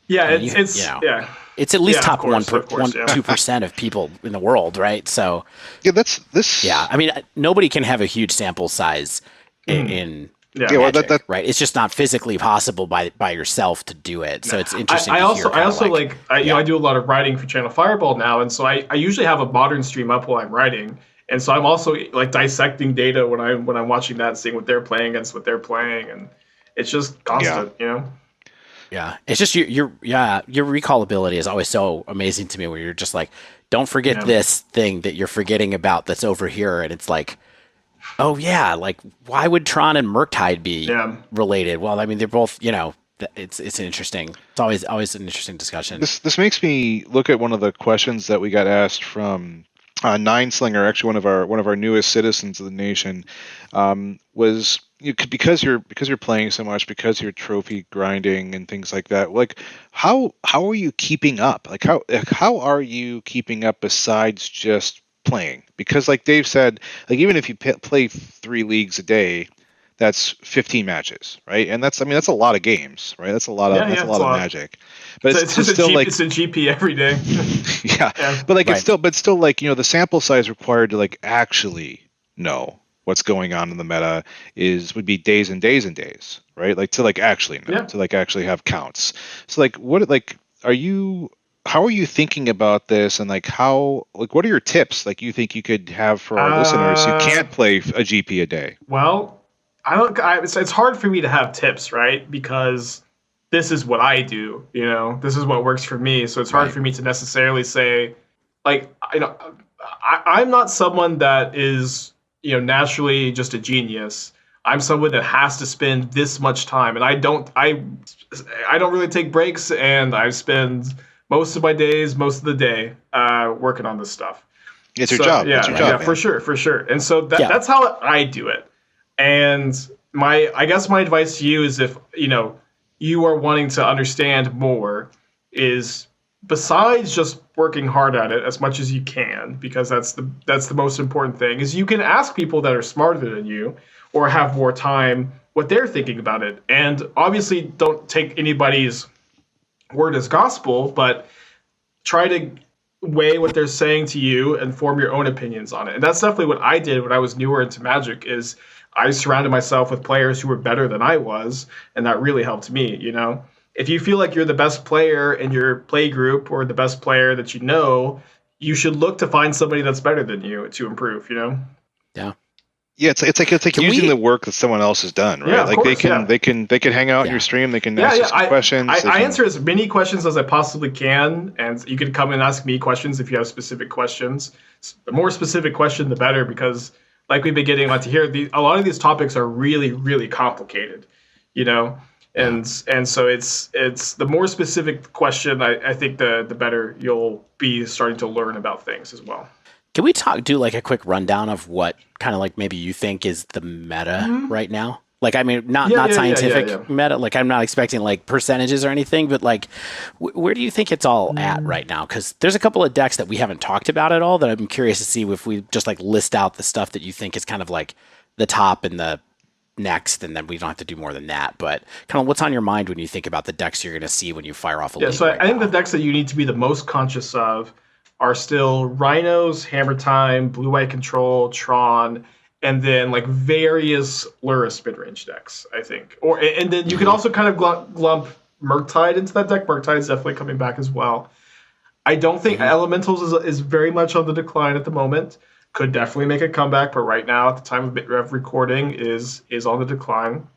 Yeah, it's at least top 2% of people in the world, right? So yeah, that's this. Yeah, I mean, nobody can have a huge sample size in Magic, right? It's just not physically possible by yourself to do it. So it's interesting. I do a lot of writing for Channel Fireball now, and so I usually have a modern stream up while I'm writing, and so I'm also like dissecting data when I'm watching that, seeing what they're playing against what they're playing, and it's just constant, Yeah, it's just your recallability is always so amazing to me. Where you're just like, don't forget this thing that you're forgetting about that's over here, and it's like, oh yeah, like why would Tron and Murktide be related? Well, I mean they're both, it's interesting. It's always an interesting discussion. This makes me look at one of the questions that we got asked from Nine Slinger, actually one of our newest citizens of the nation, was because you're playing so much, because you're trophy grinding and things like that. Like how are you keeping up? Like how are you keeping up besides just playing? Because like Dave said, like even if you play 3 leagues a day, that's 15 matches, right? And that's a lot of games, right? That's a lot of Magic. But it's still like it's a GP every day. yeah. But like it's still like, the sample size required to like actually know what's going on in the meta would be days and days and days, right? Like to like actually know, to like actually have counts. So like how are you thinking about this, and like what are your tips like you think you could have for our listeners who can't play a GP a day? Well, it's hard for me to have tips, right? Because this is what I do, this is what works for me. So it's hard for me to necessarily say, like, I'm not someone that is, naturally just a genius. I'm someone that has to spend this much time, and I don't really take breaks, and I spend most of my days, most of the day, working on this stuff. It's your job. Yeah, it's your job, for sure. And so that's how I do it. And I guess my advice to you is, if you are wanting to understand more, is besides just working hard at it as much as you can, because that's the most important thing, is you can ask people that are smarter than you or have more time what they're thinking about it. And obviously don't take anybody's word as gospel, but try to weigh what they're saying to you and form your own opinions on it. And that's definitely what I did when I was newer into Magic, is I surrounded myself with players who were better than I was, and that really helped me. If you feel like you're the best player in your play group or the best player that you should look to find somebody that's better than you to improve. Yeah. Yeah, it's like using the work that someone else has done, right? Yeah, like course, they can hang out in your stream, they can ask you some questions. I answer as many questions as I possibly can, and you can come and ask me questions if you have specific questions. The more specific question, the better, because like we've been getting to hear, a lot of these topics are really, really complicated, and so it's the more specific question, I think the better you'll be starting to learn about things as well. Can we do like a quick rundown of what kind of like maybe you think is the meta right now? Like, I mean, not scientific meta. Like, I'm not expecting like percentages or anything, but like, where do you think it's all at right now? Because there's a couple of decks that we haven't talked about at all that I'm curious to see if we just like list out the stuff that you think is kind of like the top and the next, and then we don't have to do more than that. But kind of what's on your mind when you think about the decks you're going to see when you fire off a league? So I think the decks that you need to be the most conscious of are still Rhinos, Hammertime, Blue-White Control, Tron, and then like various Lairs mid-range decks, I think. And then you can also kind of lump Murktide into that deck. Murktide's definitely coming back as well. I don't think Elementals is very much on the decline at the moment. Could definitely make a comeback, but right now, at the time of recording, is on the decline.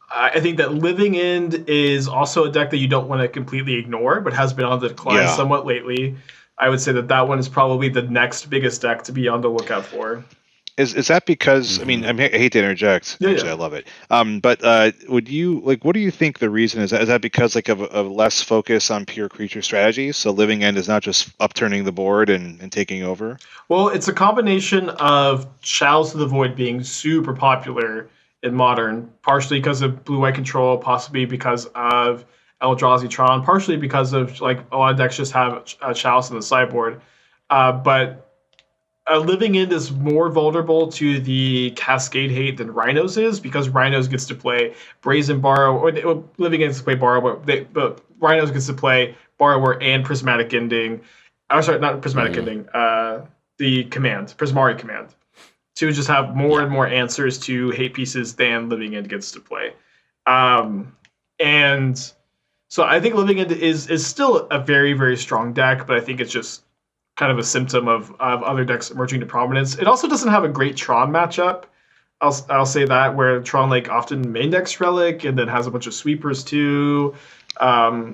I think that Living End is also a deck that you don't want to completely ignore, but has been on the decline somewhat lately. I would say that one is probably the next biggest deck to be on the lookout for. Is that because, I mean, I hate to interject. Actually, I love it. But what do you think the reason is? Is that because like of less focus on pure creature strategies? So Living End is not just upturning the board and taking over? Well, it's a combination of Chalice of the Void being super popular in Modern, partially because of Blue-White Control, possibly because of Eldrazi Tron, partially because of like a lot of decks just have a Chalice in the sideboard. But Living End is more vulnerable to the Cascade hate than Rhinos is, because Rhinos gets to play Brazen Borrow, or Living End gets to play Borrow, but Rhinos gets to play Borrower and Prismatic Ending. I'm sorry, not Prismatic Ending. The command, Prismari command, to just have more and more answers to hate pieces than Living End gets to play. And so I think Living End is still a very, very strong deck, but I think it's just kind of a symptom of other decks emerging to prominence. It also doesn't have a great Tron matchup. I'll say that, where Tron like often main decks Relic and then has a bunch of sweepers too,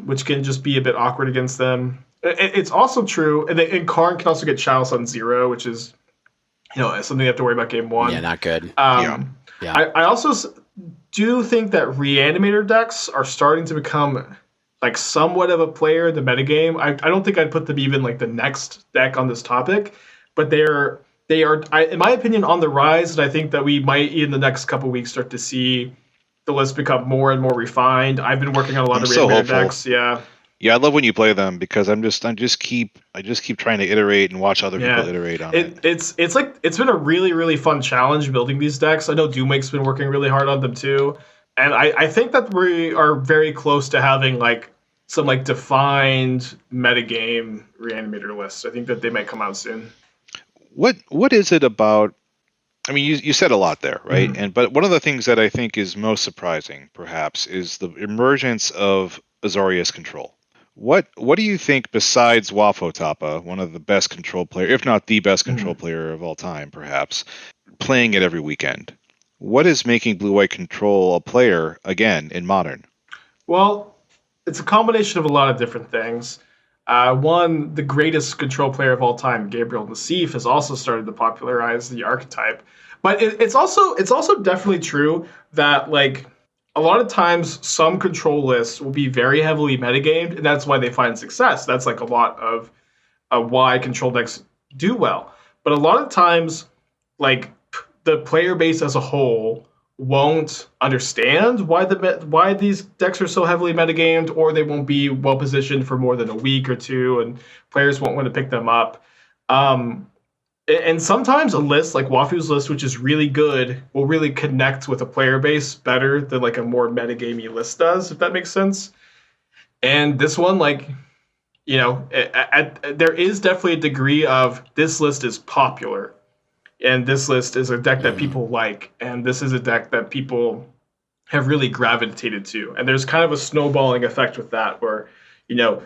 which can just be a bit awkward against them. It's also true, and Karn can also get Chalice on 0, which is something you have to worry about game 1. Yeah, not good. I also do think that Reanimator decks are starting to become like somewhat of a player in the metagame. I don't think I'd put them even like the next deck on this topic, but they are, in my opinion, on the rise. And I think that we might, in the next couple weeks, start to see the list become more and more refined. I've been working on a lot of Reanimator decks. Yeah, I love when you play them, because I just keep trying to iterate and watch other people iterate on it. It's been a really, really fun challenge building these decks. I know Doomwake's been working really hard on them too. And I think that we are very close to having like some like defined metagame Reanimator lists. I think that they might come out soon. What is it about? I mean, you said a lot there, right? But one of the things that I think is most surprising, perhaps, is the emergence of Azorius control. What do you think, besides Wafo-Tapa, one of the best control player, if not the best control player of all time, perhaps, playing it every weekend? What is making Blue-White Control a player again in Modern? Well, it's a combination of a lot of different things. One, the greatest control player of all time, Gabriel Nassif, has also started to popularize the archetype. But it's also definitely true that like a lot of times some control lists will be very heavily metagamed, and that's why they find success. That's like a lot of why control decks do well. But a lot of times, like the player base as a whole won't understand why these decks are so heavily metagamed, or they won't be well positioned for more than a week or two, and players won't want to pick them up. And sometimes a list like Wafu's list, which is really good, will really connect with a player base better than like a more metagamey list does, if that makes sense. And this one, like, you know, there is definitely a degree of this list is popular, and this list is a deck that people like, and this is a deck that people have really gravitated to. And there's kind of a snowballing effect with that, where, you know,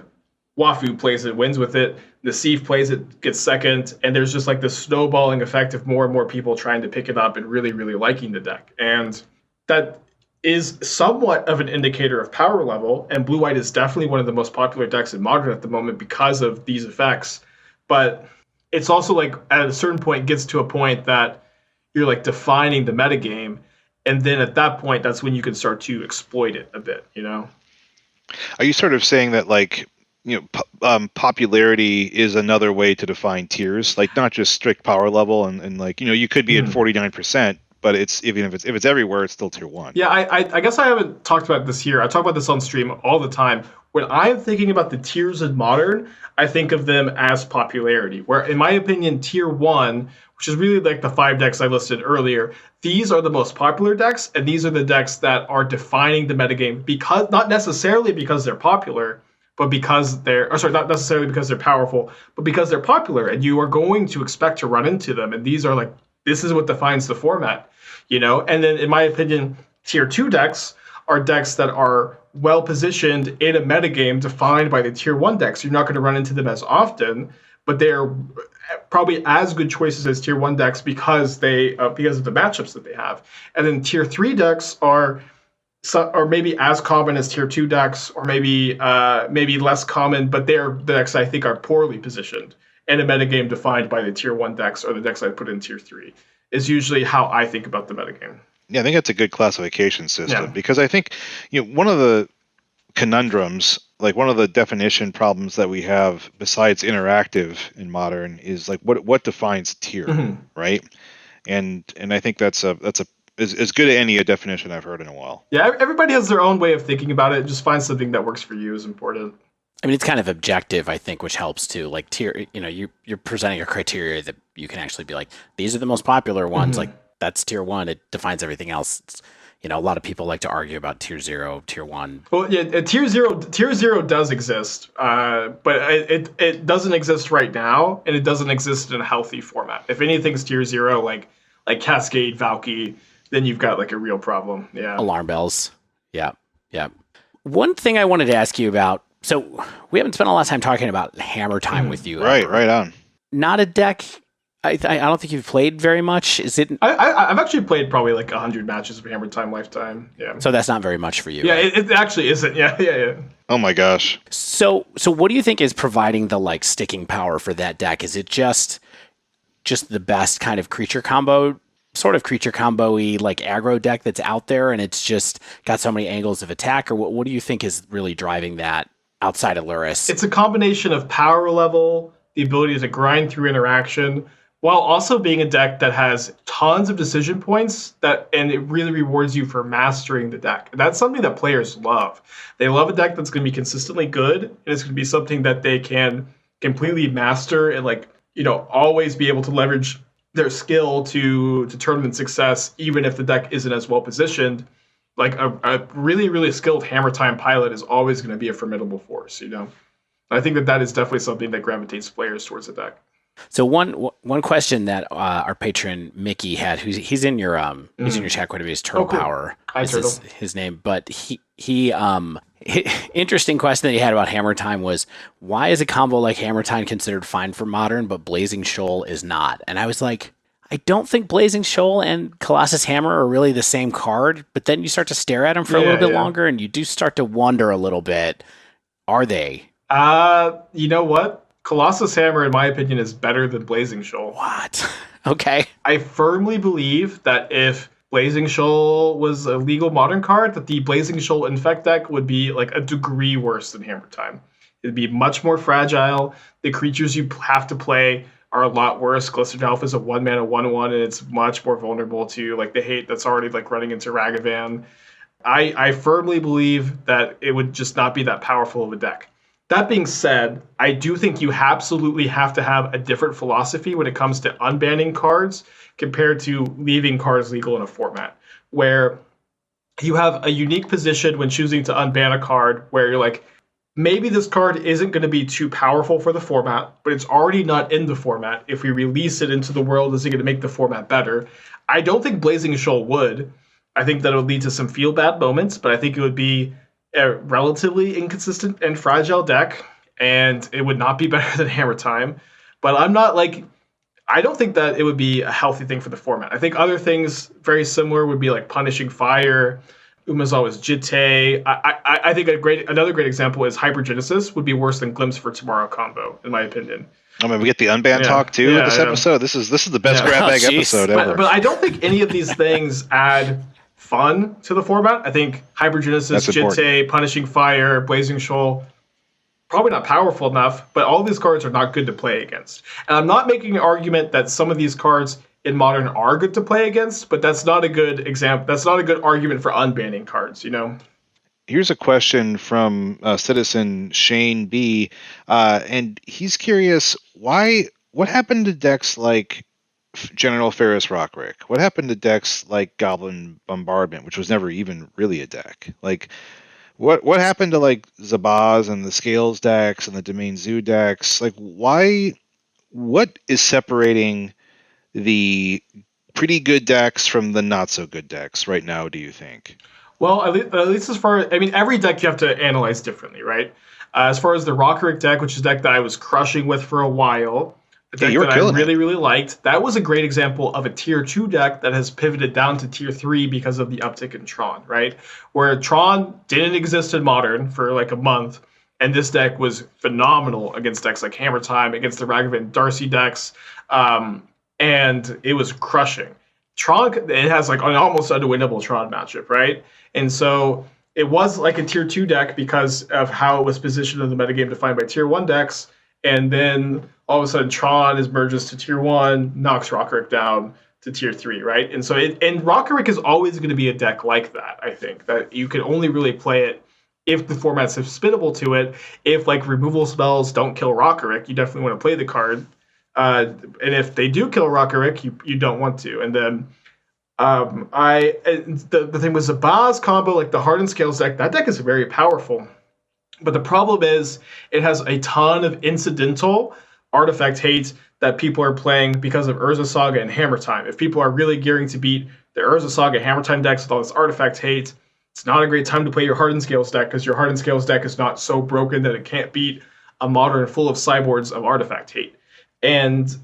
Wafu plays it, wins with it. Nassif plays it, gets second, and there's just like this snowballing effect of more and more people trying to pick it up and really, really liking the deck. And that is somewhat of an indicator of power level, and Blue-White is definitely one of the most popular decks in Modern at the moment because of these effects. But it's also like at a certain point gets to a point that you're like defining the metagame, and then at that point, that's when you can start to exploit it a bit, you know? Are you sort of saying that, like, you know, popularity is another way to define tiers, like not just strict power level, and like, you know, you could be at 49%, but it's even if it's everywhere, it's still tier 1. Yeah, I guess I haven't talked about this here. I talk about this on stream all the time. When I'm thinking about the tiers in Modern, I think of them as popularity, where in my opinion, tier 1, which is really like the 5 decks I listed earlier, these are the most popular decks, and these are the decks that are defining the metagame, because not necessarily because they're popular, but because not necessarily because they're powerful, but because they're popular, and you are going to expect to run into them. And these are like, this is what defines the format, you know? And then in my opinion, tier 2 decks are decks that are well positioned in a metagame defined by the tier 1 decks. You're not going to run into them as often, but they are probably as good choices as tier 1 decks because of the matchups that they have. And then tier 3 decks are maybe as common as tier 2 decks, or maybe less common, but they're the decks I think are poorly positioned in a metagame defined by the tier 1 decks, or the decks I put in tier 3, is usually how I think about the metagame. Yeah, I think that's a good classification system, because I think, you know, one of the conundrums, like one of the definition problems that we have besides interactive in Modern is like what defines tier, right? And I think that's as good as any definition I've heard in a while. Yeah, everybody has their own way of thinking about it. Just find something that works for you is important. I mean, it's kind of objective, I think, which helps too. Like tier, you know, you're presenting a criteria that you can actually be like, these are the most popular ones. Like that's tier 1. It defines everything else. You know, a lot of people like to argue about tier 0, tier 1. Well, yeah, tier zero does exist, but it doesn't exist right now, and it doesn't exist in a healthy format. If anything's tier 0, like Cascade, Valky, then you've got like a real problem. Yeah. Alarm bells. Yeah. Yeah. One thing I wanted to ask you about. So we haven't spent a lot of time talking about Hammertime with you. Right on. Not a deck. I don't think you've played very much. Is it? I've actually played probably like 100 matches of Hammertime lifetime. Yeah. So that's not very much for you. Yeah, it actually isn't. Yeah. Oh my gosh. So what do you think is providing the like sticking power for that deck? Is it just the best kind of creature combo? Sort of creature combo-y like aggro deck that's out there, and it's just got so many angles of attack, or what do you think is really driving that outside of Lairs? It's a combination of power level, the ability to grind through interaction, while also being a deck that has tons of decision points and it really rewards you for mastering the deck. And that's something that players love. They love a deck that's going to be consistently good, and it's going to be something that they can completely master and, like, you know, always be able to leverage their skill to tournament success, even if the deck isn't as well positioned. Like a really, really skilled Hammertime pilot is always going to be a formidable force, you know? I think that is definitely something that gravitates players towards the deck. So one question that our patron Mickey had, he's in your he's in your chat quite a bit, is Turtle Power. Hi, Turtle. His name, but he interesting question that he had about Hammertime was, why is a combo like Hammertime considered fine for Modern, but Blazing Shoal is not? And I was like, I don't think Blazing Shoal and Colossus Hammer are really the same card, but then you start to stare at them for a little bit longer, and you do start to wonder a little bit, are they? You know what? Colossus Hammer, in my opinion, is better than Blazing Shoal. What? Okay. I firmly believe that if Blazing Shoal was a legal modern card, that the Blazing Shoal Infect deck would be like a degree worse than Hammertime. It'd be much more fragile. The creatures you have to play are a lot worse. Glistered Elf is a 1-mana 1/1, and it's much more vulnerable to like the hate that's already like running into Ragavan. I firmly believe that it would just not be that powerful of a deck. That being said, I do think you absolutely have to have a different philosophy when it comes to unbanning cards compared to leaving cards legal in a format, where you have a unique position when choosing to unban a card where you're like, maybe this card isn't going to be too powerful for the format, but it's already not in the format. If we release it into the world, is it going to make the format better? I don't think Blazing Shoal would. I think that it would lead to some feel-bad moments, but I think it would be a relatively inconsistent and fragile deck, and it would not be better than Hammertime. But I don't think that it would be a healthy thing for the format. I think other things very similar would be like Punishing Fire, Umezawa's Jitte. I think another great example is Hypergenesis would be worse than Glimpse for Tomorrow combo, in my opinion. I mean, we get the unban talk too in this episode. This is the best grab bag episode ever. But I don't think any of these things add fun to the format. I think Hypergenesis, Jitte, Punishing Fire, Blazing Shoal, probably not powerful enough, but all these cards are not good to play against. And I'm not making an argument that some of these cards in Modern are good to play against, but that's not a good example. That's not a good argument for unbanning cards, you know? Here's a question from citizen Shane B, and he's curious what happened to decks like General Ferrous Rockrick? What happened to decks like Goblin Bombardment, which was never even really a deck? Like, what happened to like Zabaz and the Scales decks and the Domain Zoo decks? Like, what is separating the pretty good decks from the not so good decks right now, do you think? Well, at least as far as, I mean, every deck you have to analyze differently, right? As far as the Rockrick deck, which is a deck that I was crushing with for a while, a deck that I really liked, that was a great example of a tier 2 deck that has pivoted down to tier 3 because of the uptick in Tron, right? Where Tron didn't exist in Modern for like a month, and this deck was phenomenal against decks like Hammertime, against the Ragavan Darcy decks, and it was crushing. Tron, it has like an almost unwinnable Tron matchup, right? And so it was like a tier 2 deck because of how it was positioned in the metagame defined by tier 1 decks. And then all of a sudden Tron merges to tier 1, knocks Rockrick down to tier 3, right? And so and Rockrick is always going to be a deck like that, I think, that you can only really play it if the format's hospitable to it. If like removal spells don't kill Rockrick, you definitely want to play the card. And if they do kill Rockrick, you don't want to. And then the thing with Zabaz combo, like the Hardened Scales deck, that deck is very powerful. But the problem is it has a ton of incidental artifact hate that people are playing because of Urza Saga and Hammertime. If people are really gearing to beat the Urza Saga Hammertime decks with all this artifact hate, it's not a great time to play your Hardened Scales deck because your Hardened Scales deck is not so broken that it can't beat a Modern full of sideboards of artifact hate. And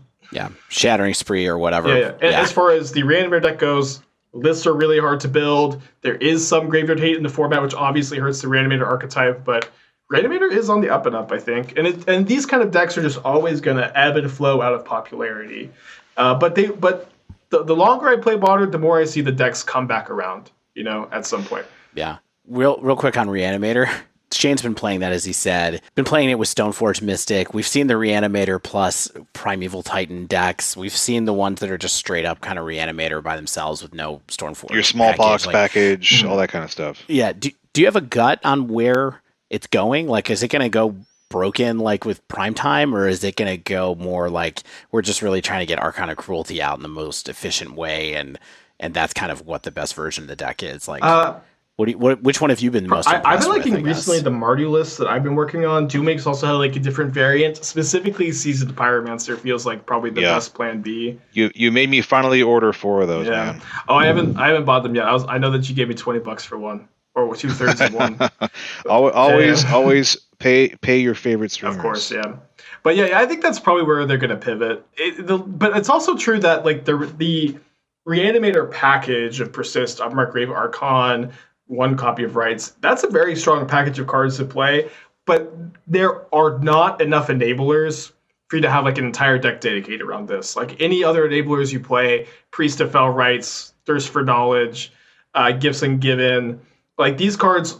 Shattering Spree or whatever. And as far as the Reanimator deck goes, lists are really hard to build. There is some graveyard hate in the format, which obviously hurts the Reanimator architect, but Reanimator is on the up and up, I think. And these kind of decks are just always going to ebb and flow out of popularity. But the longer I play Modern, the more I see the decks come back around, at some point. Yeah. Real quick on Reanimator. Shane's been playing that, as he said. Been playing it with Stoneforge Mystic. We've seen the Reanimator plus Primeval Titan decks. We've seen the ones that are just straight up kind of Reanimator by themselves with no Stoneforge. Your Smallpox package, all that kind of stuff. Yeah. Do you have a gut on where it's going? Like, is it going to go broken like with Primetime, or is it going to go more like we're just really trying to get Arcana Cruelty out in the most efficient way, and that's kind of what the best version of the deck is? Like, which one have you been most impressed I've been liking with, recently the Mardu list that I've been working on. Doommakes also had like a different variant. Specifically, Seasoned Pyromancer feels like probably the best plan B. You made me finally order 4 of those, man. Oh, I haven't bought them yet. I know that you gave me $20 for one, or 2/3 of one. always pay your favorite streamers. Of course, yeah. But yeah, I think that's probably where they're going to pivot. But it's also true that like the Reanimator package of Persist, Markgrave Archon, 1 copy of Rights, that's a very strong package of cards to play, but there are not enough enablers for you to have like an entire deck dedicated around this. Like any other enablers you play, Priest of Fell Rites, Thirst for Knowledge, Gifts and Given, like these cards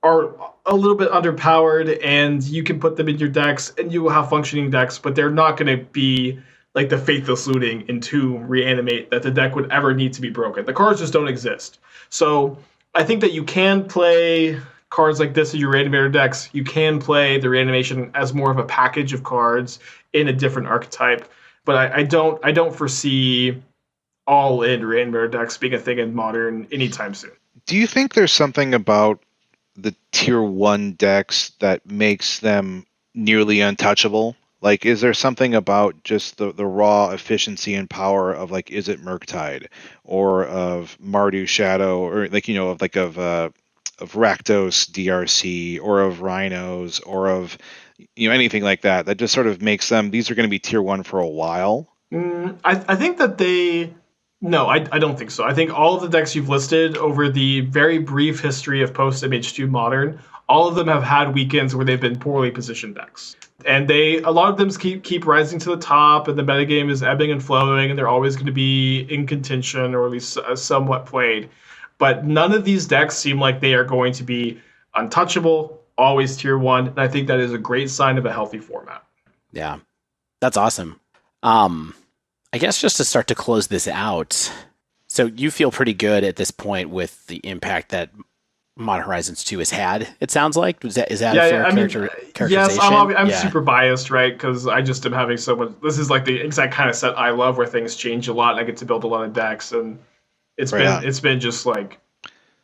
are a little bit underpowered, and you can put them in your decks, and you will have functioning decks, but they're not going to be like the Faithless Looting, Entomb, Reanimate that the deck would ever need to be broken. The cards just don't exist. So I think that you can play cards like this in your Reanimator decks. You can play the Reanimation as more of a package of cards in a different archetype, but I don't foresee all-in Reanimator decks being a thing in Modern anytime soon. Do you think there's something about the tier 1 decks that makes them nearly untouchable? Like, is there something about just the raw efficiency and power of, like, is it Murktide or of Mardu Shadow, or like, of Rakdos DRC, or of Rhinos, or of anything like that just sort of makes them, these are going to be tier 1 for a while? I think that no, I don't think so. I think all of the decks you've listed over the very brief history of post MH2 Modern, all of them have had weekends where they've been poorly positioned decks. And a lot of them keep rising to the top, and the metagame is ebbing and flowing, and they're always going to be in contention, or at least somewhat played. But none of these decks seem like they are going to be untouchable, always tier 1, and I think that is a great sign of a healthy format. Yeah, that's awesome. I guess just to start to close this out, so you feel pretty good at this point with the impact that Modern Horizons 2 has had, it sounds like. Is that a fair characterization? Yes, I'm super biased, right? Because I just am having so much. This is like the exact kind of set I love, where things change a lot, and I get to build a lot of decks, and it's been just like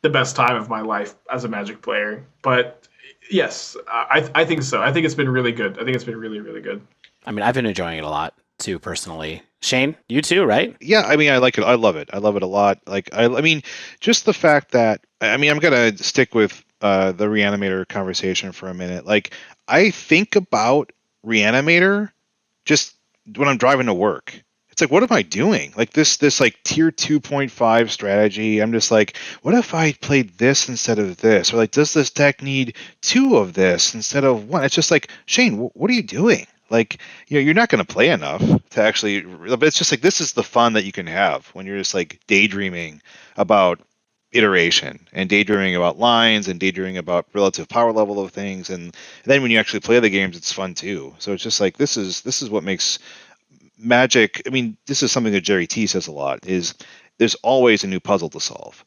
the best time of my life as a Magic player. But yes, I think so. I think it's been really good. I think it's been really, really good. I mean, I've been enjoying it a lot too, personally. Shane, you too, right? Yeah, I mean, I like it. I love it. I love it a lot. Like, I mean, just the fact that, I mean, I'm gonna stick with the Reanimator conversation for a minute. Like, I think about Reanimator just when I'm driving to work. It's like, what am I doing? Like this like tier 2.5 strategy. I'm just like, what if I played this instead of this? Or like, does this deck need 2 of this instead of 1? It's just like, Shane, what are you doing? Like, you're not going to play enough to actually, but it's just like, this is the fun that you can have when you're just like daydreaming about iteration and daydreaming about lines and daydreaming about relative power level of things. And then when you actually play the games, it's fun too. So it's just like, this is what makes Magic. I mean, this is something that Jerry T says a lot, is there's always a new puzzle to solve.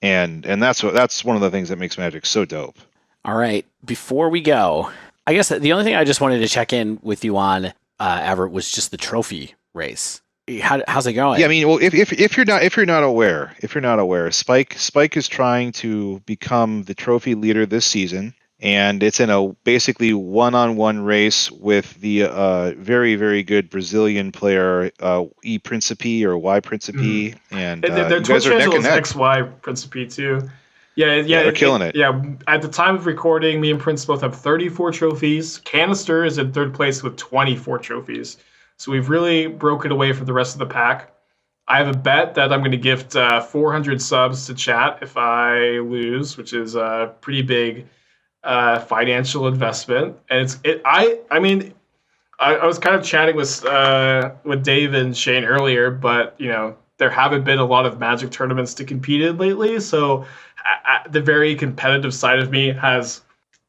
And that's one of the things that makes Magic so dope. All right. Before we go, I guess the only thing I just wanted to check in with you on, Evart, was just the trophy race. How's it going? Yeah, I mean, well, if you're not aware, Spike is trying to become the trophy leader this season, and it's in a basically one-on-one race with the very, very good Brazilian player E Principe or Y Principe, and their Twitch channel is XY Principe too. Yeah, they're killing it. Yeah, at the time of recording, me and Prince both have 34 trophies. Canister is in 3rd place with 24 trophies. So we've really broken away from the rest of the pack. I have a bet that I'm going to gift 400 subs to chat if I lose, which is a pretty big financial investment. And I was kind of chatting with Dave and Shane earlier, but there haven't been a lot of Magic tournaments to compete in lately, so the very competitive side of me has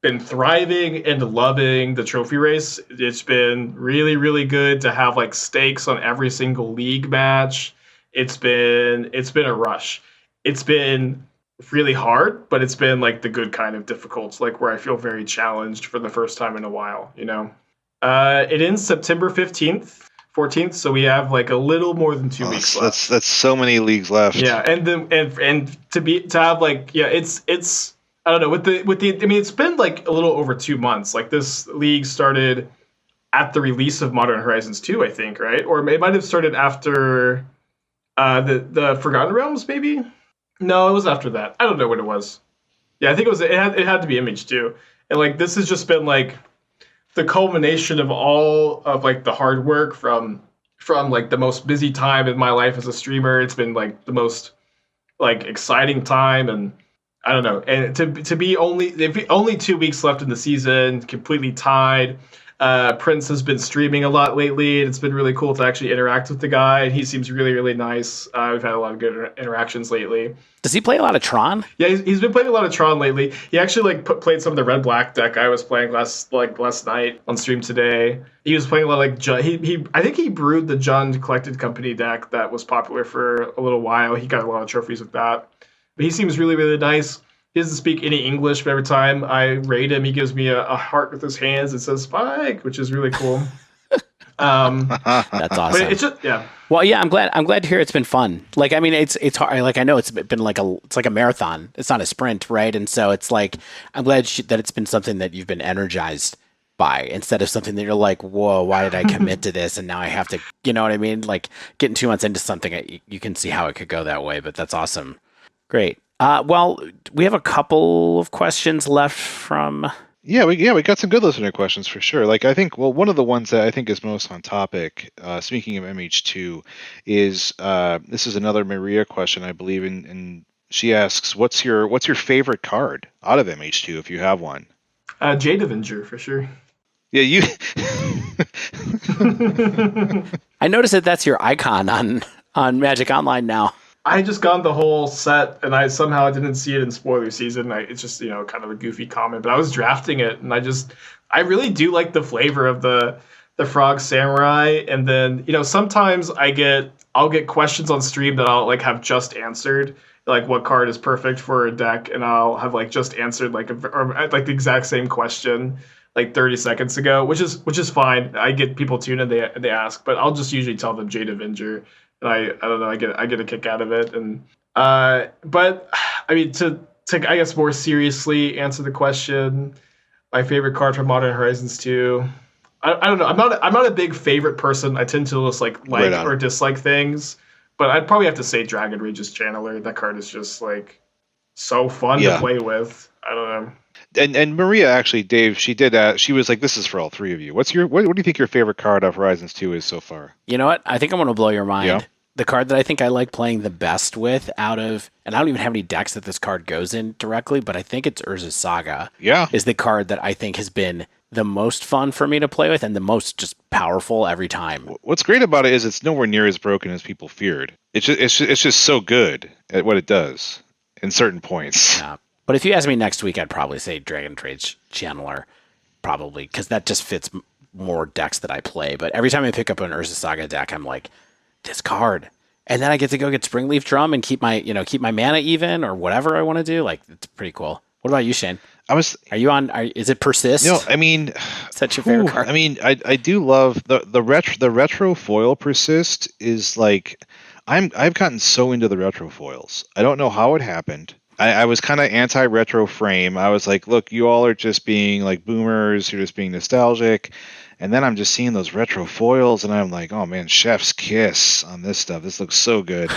been thriving and loving the trophy race. It's been really, really good to have like stakes on every single league match. It's been a rush. It's been really hard, but it's been like the good kind of difficult, like where I feel very challenged for the first time in a while. It ends September 14th, so we have like a little more than 2 weeks left. That's so many leagues left. Yeah, and to have like, yeah, it's I don't know, with the I mean, it's been like a little over 2 months. Like, this league started at the release of Modern Horizons 2, I think, right? Or it might have started after the Forgotten Realms, maybe? No, it was after that. I don't know what it was. Yeah, I think it had to be MH2. And like, this has just been like the culmination of all of like the hard work from like the most busy time in my life as a streamer. It's been like the most like exciting time, and I don't know. And to be only 2 weeks left in the season, completely tied. Prince has been streaming a lot lately, and it's been really cool to actually interact with the guy. And he seems really, really nice. We've had a lot of good interactions lately. Does he play a lot of Tron? Yeah, he's been playing a lot of Tron lately. He actually played some of the red black deck I was playing last night on stream today. He was playing a lot of I think he brewed the Jund Collected Company deck that was popular for a little while. He got a lot of trophies with that. But he seems really, really nice. He doesn't speak any English, but every time I raid him, he gives me a heart with his hands that says Spike, which is really cool. That's awesome. But it's just, yeah. Well, yeah, I'm glad to hear it's been fun. Like, I mean, it's hard. Like, I know it's been like a marathon. It's not a sprint, right? And so it's like, I'm glad that it's been something that you've been energized by instead of something that you're like, whoa, why did I commit to this? And now I have to, you know what I mean? Like getting 2 months into something, you can see how it could go that way, but that's awesome. Great. Well, we have a couple of questions left from... Yeah, we got some good listener questions for sure. Like, I think, well, one of the ones that I think is most on topic, speaking of MH2, is this is another Maria question, I believe, and she asks, what's your favorite card out of MH2 if you have one? Jade Avenger for sure. Yeah, you. I noticed that's your icon on Magic Online now. I just got the whole set, and I somehow didn't see it in spoiler season. It's just, kind of a goofy comment, but I was drafting it, and I really do like the flavor of the Frog Samurai. And then, sometimes I'll get questions on stream that I'll like have just answered, like what card is perfect for a deck, and I'll have like just answered like the exact same question like 30 seconds ago, which is fine. I get people tuned and they ask, but I'll just usually tell them Jade Avenger. And I don't know, I get a kick out of it. And but I mean, to I guess more seriously answer the question, my favorite card from Modern Horizons 2. I don't know. I'm not a big favorite person. I tend to just like or dislike things, but I'd probably have to say Dragon Rage's Channeler. That card is just like so fun to play with. I don't know. And Maria, actually, Dave, she did. She was like, "This is for all three of you. What do you think your favorite card of Horizons 2 is so far?" You know what? I think I'm going to blow your mind. Yeah. The card that I think I like playing the best with and I don't even have any decks that this card goes in directly, but I think it's Urza's Saga. Yeah. Is the card that I think has been the most fun for me to play with and the most just powerful every time. What's great about it is it's nowhere near as broken as people feared. It's just so good at what it does in certain points. Yeah. But if you ask me next week, I'd probably say Dragon Rage Channeler, probably, because that just fits more decks that I play. But every time I pick up an Urza Saga deck, I'm like, discard. And then I get to go get Springleaf Drum and keep my mana even or whatever I want to do. Like, it's pretty cool. What about you, Shane? Are you on? Is it Persist? No, I mean, is that your favorite card? I mean, I do love the retro foil Persist is like, I've gotten so into the retro foils. I don't know how it happened. I was kind of anti-retro frame. I was like, look, you all are just being like boomers. You're just being nostalgic. And then I'm just seeing those retro foils, and I'm like, oh man, Chef's Kiss on this stuff. This looks so good.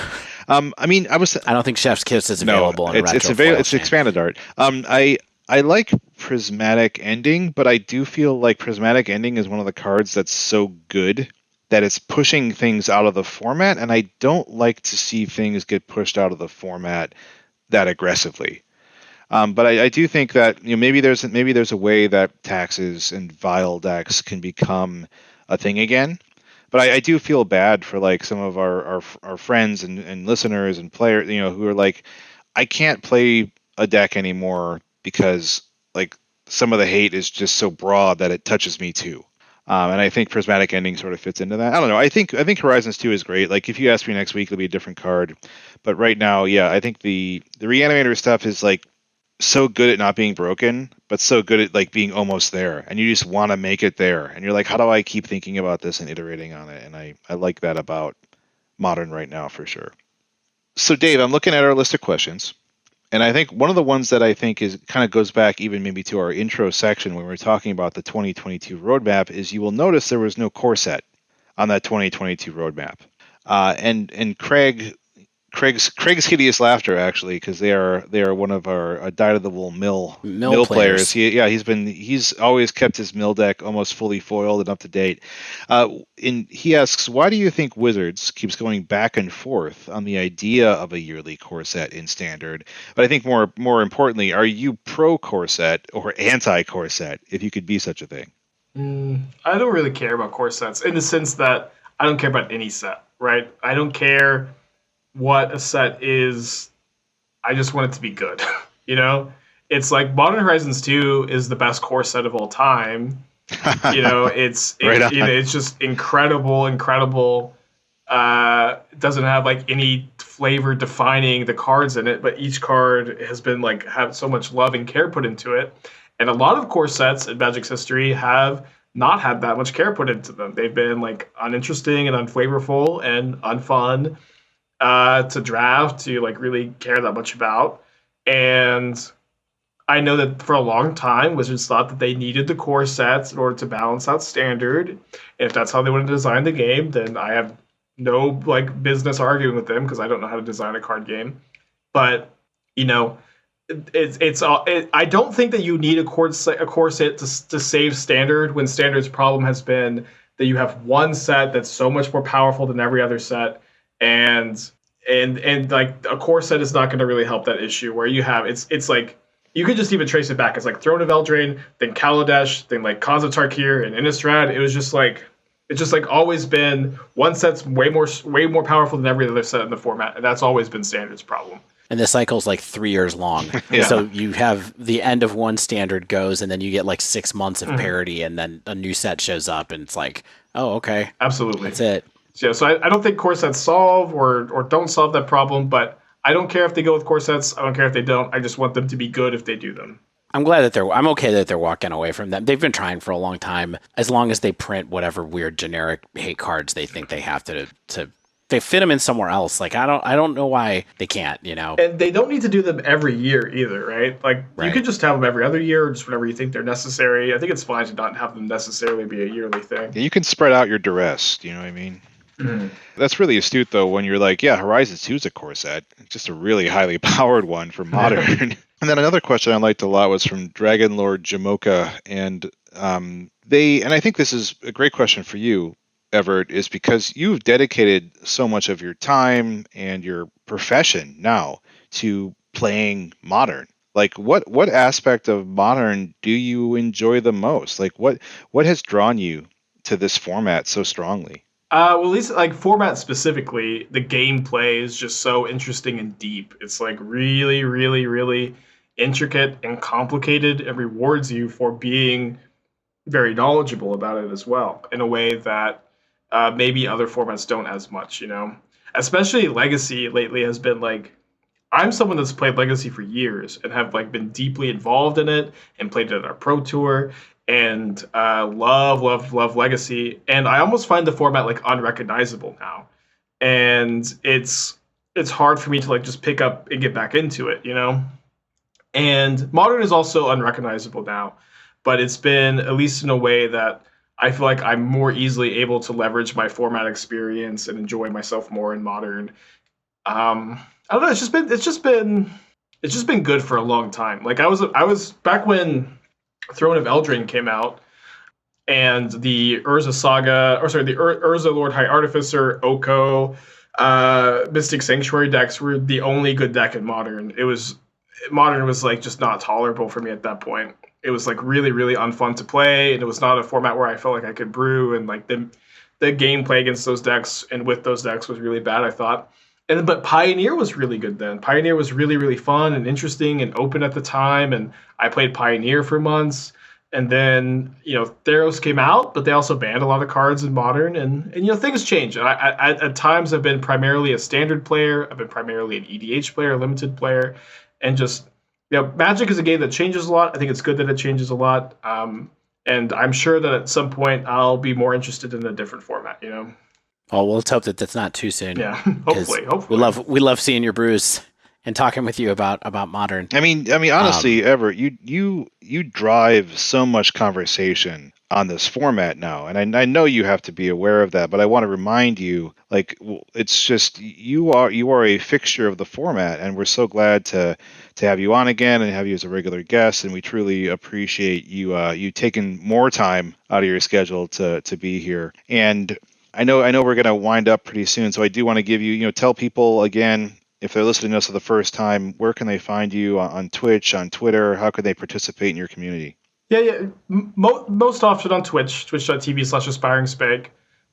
I don't think Chef's Kiss is available in retro foil. It's expanded art. I like Prismatic Ending, but I do feel like Prismatic Ending is one of the cards that's so good that it's pushing things out of the format, and I don't like to see things get pushed out of the format that aggressively. But I do think that maybe there's a way that taxes and vile decks can become a thing again. But I do feel bad for like some of our friends and listeners and players, who are like, I can't play a deck anymore because like some of the hate is just so broad that it touches me too. And I think Prismatic Ending sort of fits into that. I don't know. I think Horizons 2 is great. Like if you ask me next week, it'll be a different card. But right now, yeah, I think the Reanimator stuff is like so good at not being broken, but so good at like being almost there. And you just want to make it there. And you're like, how do I keep thinking about this and iterating on it? And I like that about Modern right now for sure. So Dave, I'm looking at our list of questions. And I think one of the ones that I think is kind of goes back even maybe to our intro section when we were talking about the 2022 roadmap is you will notice there was no core set on that 2022 roadmap. And Craig's hideous laughter actually, because they are one of our Died of the Wool mill players. He's always kept his mill deck almost fully foiled and up to date. He asks, why do you think Wizards keeps going back and forth on the idea of a yearly core set in Standard? But I think more importantly, are you pro core set or anti core set, if you could be such a thing? I don't really care about core sets in the sense that I don't care about any set, right? I don't care what a set is. I just want it to be good. you know, it's like Modern Horizons 2 is the best core set of all time. Right on. It's just incredible. It doesn't have like any flavor defining the cards in it, but each card has been like have so much love and care put into it. And a lot of core sets in Magic's history have not had that much care put into them. They've been like uninteresting and unflavorful and unfun to draft, to like really care that much about. And I know that for a long time Wizards thought that they needed the core sets in order to balance out standard. And if that's how they want to design the game, then I have no like business arguing with them because I don't know how to design a card game. But you know, I don't think that you need a core set to save standard when standard's problem has been that you have one set that's so much more powerful than every other set, and like a core set is not going to really help that issue where you have it's like you could just even trace it back. It's like Throne of Eldraine, then Kaladesh, then like Khans of Tarkir and Innistrad. It was just like it's just like always been one set's way more powerful than every other set in the format, and that's always been standard's problem. And the cycle's like 3 years long. Yeah. So you have the end of one standard goes, and then you get like 6 months of parity, and then a new set shows up, and it's like, oh, okay. Absolutely. That's it. So I don't think core sets solve or don't solve that problem, but I don't care if they go with core sets. I don't care if they don't. I just want them to be good if they do them. I'm okay that they're walking away from them. They've been trying for a long time. As long as they print whatever weird generic hate cards they think they have to they fit them in somewhere else. Like I don't know why they can't, And they don't need to do them every year either, right? Like you could just have them every other year or just whenever you think they're necessary. I think it's fine to not have them necessarily be a yearly thing. Yeah, you can spread out your duress. You know what I mean? That's really astute, though, when you're like, yeah, Horizons 2 is a core set. It's just a really highly powered one for Modern. And then another question I liked a lot was from Dragon Lord Jamoka. And I think this is a great question for you, Evart, is because you've dedicated so much of your time and your profession now to playing Modern. Like, what aspect of Modern do you enjoy the most? Like, what has drawn you to this format so strongly? Well, at least like format specifically, the gameplay is just so interesting and deep. It's like really, really, really intricate and complicated, and rewards you for being very knowledgeable about it as well, in a way that maybe other formats don't as much. Especially Legacy lately has been like, I'm someone that's played Legacy for years and have like been deeply involved in it and played it at our Pro Tour. And love Legacy, and I almost find the format like unrecognizable now, and it's hard for me to like just pick up and get back into it, And Modern is also unrecognizable now, but it's been, at least in a way that I feel like I'm more easily able to leverage my format experience and enjoy myself more in Modern. I don't know. It's just been good for a long time. Like I was back when Throne of Eldraine came out, and the Urza Saga, the Urza Lord High Artificer, Oko, Mystic Sanctuary decks were the only good deck in Modern. Modern was like just not tolerable for me at that point. It was like really, really unfun to play, and it was not a format where I felt like I could brew, and like the gameplay against those decks and with those decks was really bad, I thought. But Pioneer was really good then. Pioneer was really, really fun and interesting and open at the time, and I played Pioneer for months. And then, Theros came out, but they also banned a lot of cards in Modern, and things change. And I at times I've been primarily a standard player. I've been primarily an EDH player, a limited player, and just, Magic is a game that changes a lot. I think it's good that it changes a lot. And I'm sure that at some point I'll be more interested in a different format, Oh, well, let's hope that that's not too soon. Yeah, hopefully. We love seeing your brews and talking with you about Modern. I mean, honestly, Evart, you drive so much conversation on this format now, and I know you have to be aware of that. But I want to remind you, like, it's just you are a fixture of the format, and we're so glad to have you on again and have you as a regular guest. And we truly appreciate you taking more time out of your schedule to be here. And I know we're going to wind up pretty soon, so I do want to give you, tell people again, if they're listening to us for the first time, where can they find you on Twitch, on Twitter? How can they participate in your community? Yeah. Most often on Twitch, twitch.tv/Aspiringspike.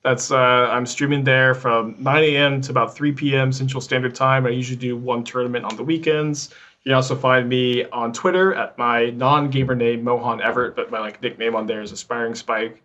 That's I'm streaming there from 9 a.m. to about 3 p.m. Central Standard Time. I usually do one tournament on the weekends. You can also find me on Twitter at my non-gamer name, Moughon Evart, but my nickname on there is Aspiringspike.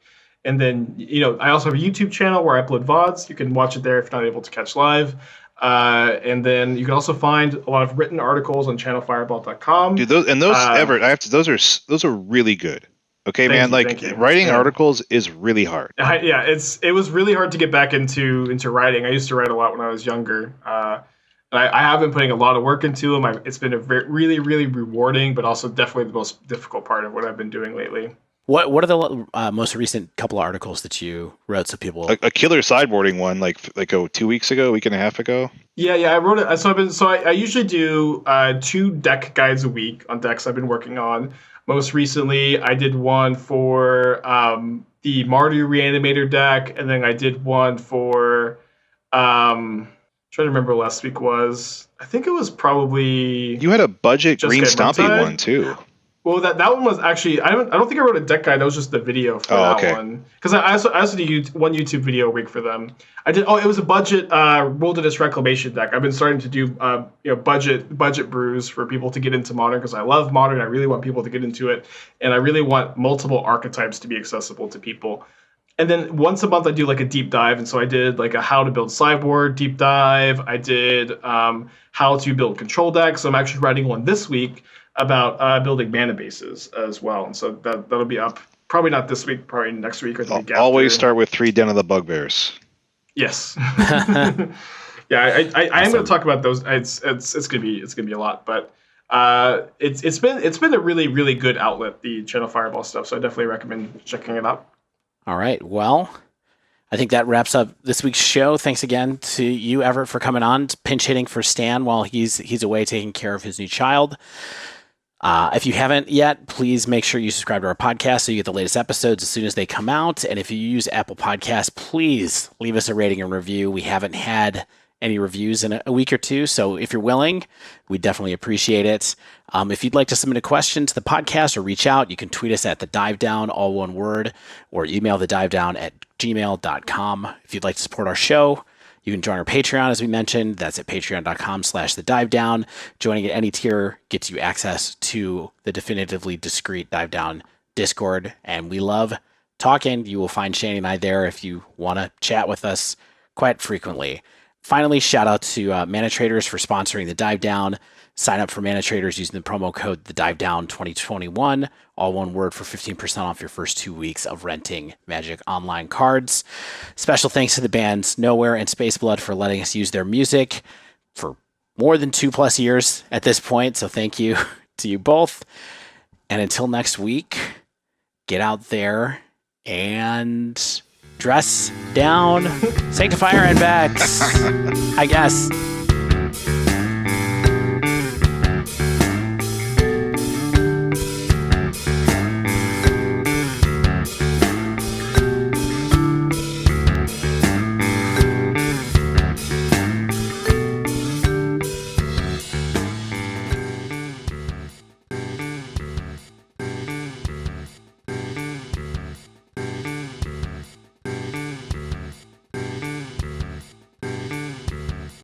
And then, I also have a YouTube channel where I upload VODs. You can watch it there if you're not able to catch live. And then you can also find a lot of written articles on channelfireball.com. Dude, Evart, those are really good. Okay, man. Writing articles is really hard. It was really hard to get back into writing. I used to write a lot when I was younger. And I have been putting a lot of work into them. It's been a really, really rewarding, but also definitely the most difficult part of what I've been doing lately. What are the most recent couple of articles that you wrote so people? A killer sideboarding one, like 2 weeks ago, a week and a half ago. Yeah, I wrote it. So I usually do 2 deck guides a week on decks I've been working on. Most recently, I did one for the Mardu Reanimator deck, and then I did one for trying to remember what last week was. I think it was probably you had a budget green stompy one too. Well, that one was actually I don't think I wrote a deck guide. That was just the video for that one. Because I also do one YouTube video a week for them. I did. It was a budget Wilderness Reclamation deck. I've been starting to do budget brews for people to get into Modern because I love Modern. I really want people to get into it, and I really want multiple archetypes to be accessible to people. And then once a month I do a deep dive, and so I did a how to build sideboard deep dive. I did how to build control decks. So I'm actually writing one this week about building mana bases as well. And so that'll be up probably not this week, probably next week or the week after. Always start with 3 Den of the Bugbears. Yes. Yeah, I am going to talk about those. It's gonna be a lot, but it's been a really, really good outlet, the Channel Fireball stuff. So I definitely recommend checking it out. All right. Well, I think that wraps up this week's show. Thanks again to you, Evart, for coming on, pinch hitting for Stan while he's away taking care of his new child. If you haven't yet, please make sure you subscribe to our podcast so you get the latest episodes as soon as they come out. And if you use Apple Podcasts, please leave us a rating and review. We haven't had any reviews in a week or two, so if you're willing, we definitely appreciate it. If you'd like to submit a question to the podcast or reach out, you can tweet us at thedivedown, all one word, or email thedivedown@gmail.com. If you'd like to support our show, you can join our Patreon, as we mentioned. That's at patreon.com/thedivedown. Joining at any tier gets you access to the definitively discreet Dive Down Discord. And we love talking. You will find Shane and I there if you want to chat with us quite frequently. Finally, shout out to Mana Traders for sponsoring the Dive Down. Sign up for Mana Traders using the promo code TheDiveDown2021, all one word, for 15% off your first 2 weeks of renting Magic Online cards. Special thanks to the bands Nowhere and Spaceblood for letting us use their music for more than 2+ years at this point. So thank you to you both. And until next week, get out there and dress down, sanctify our endbacks, I guess.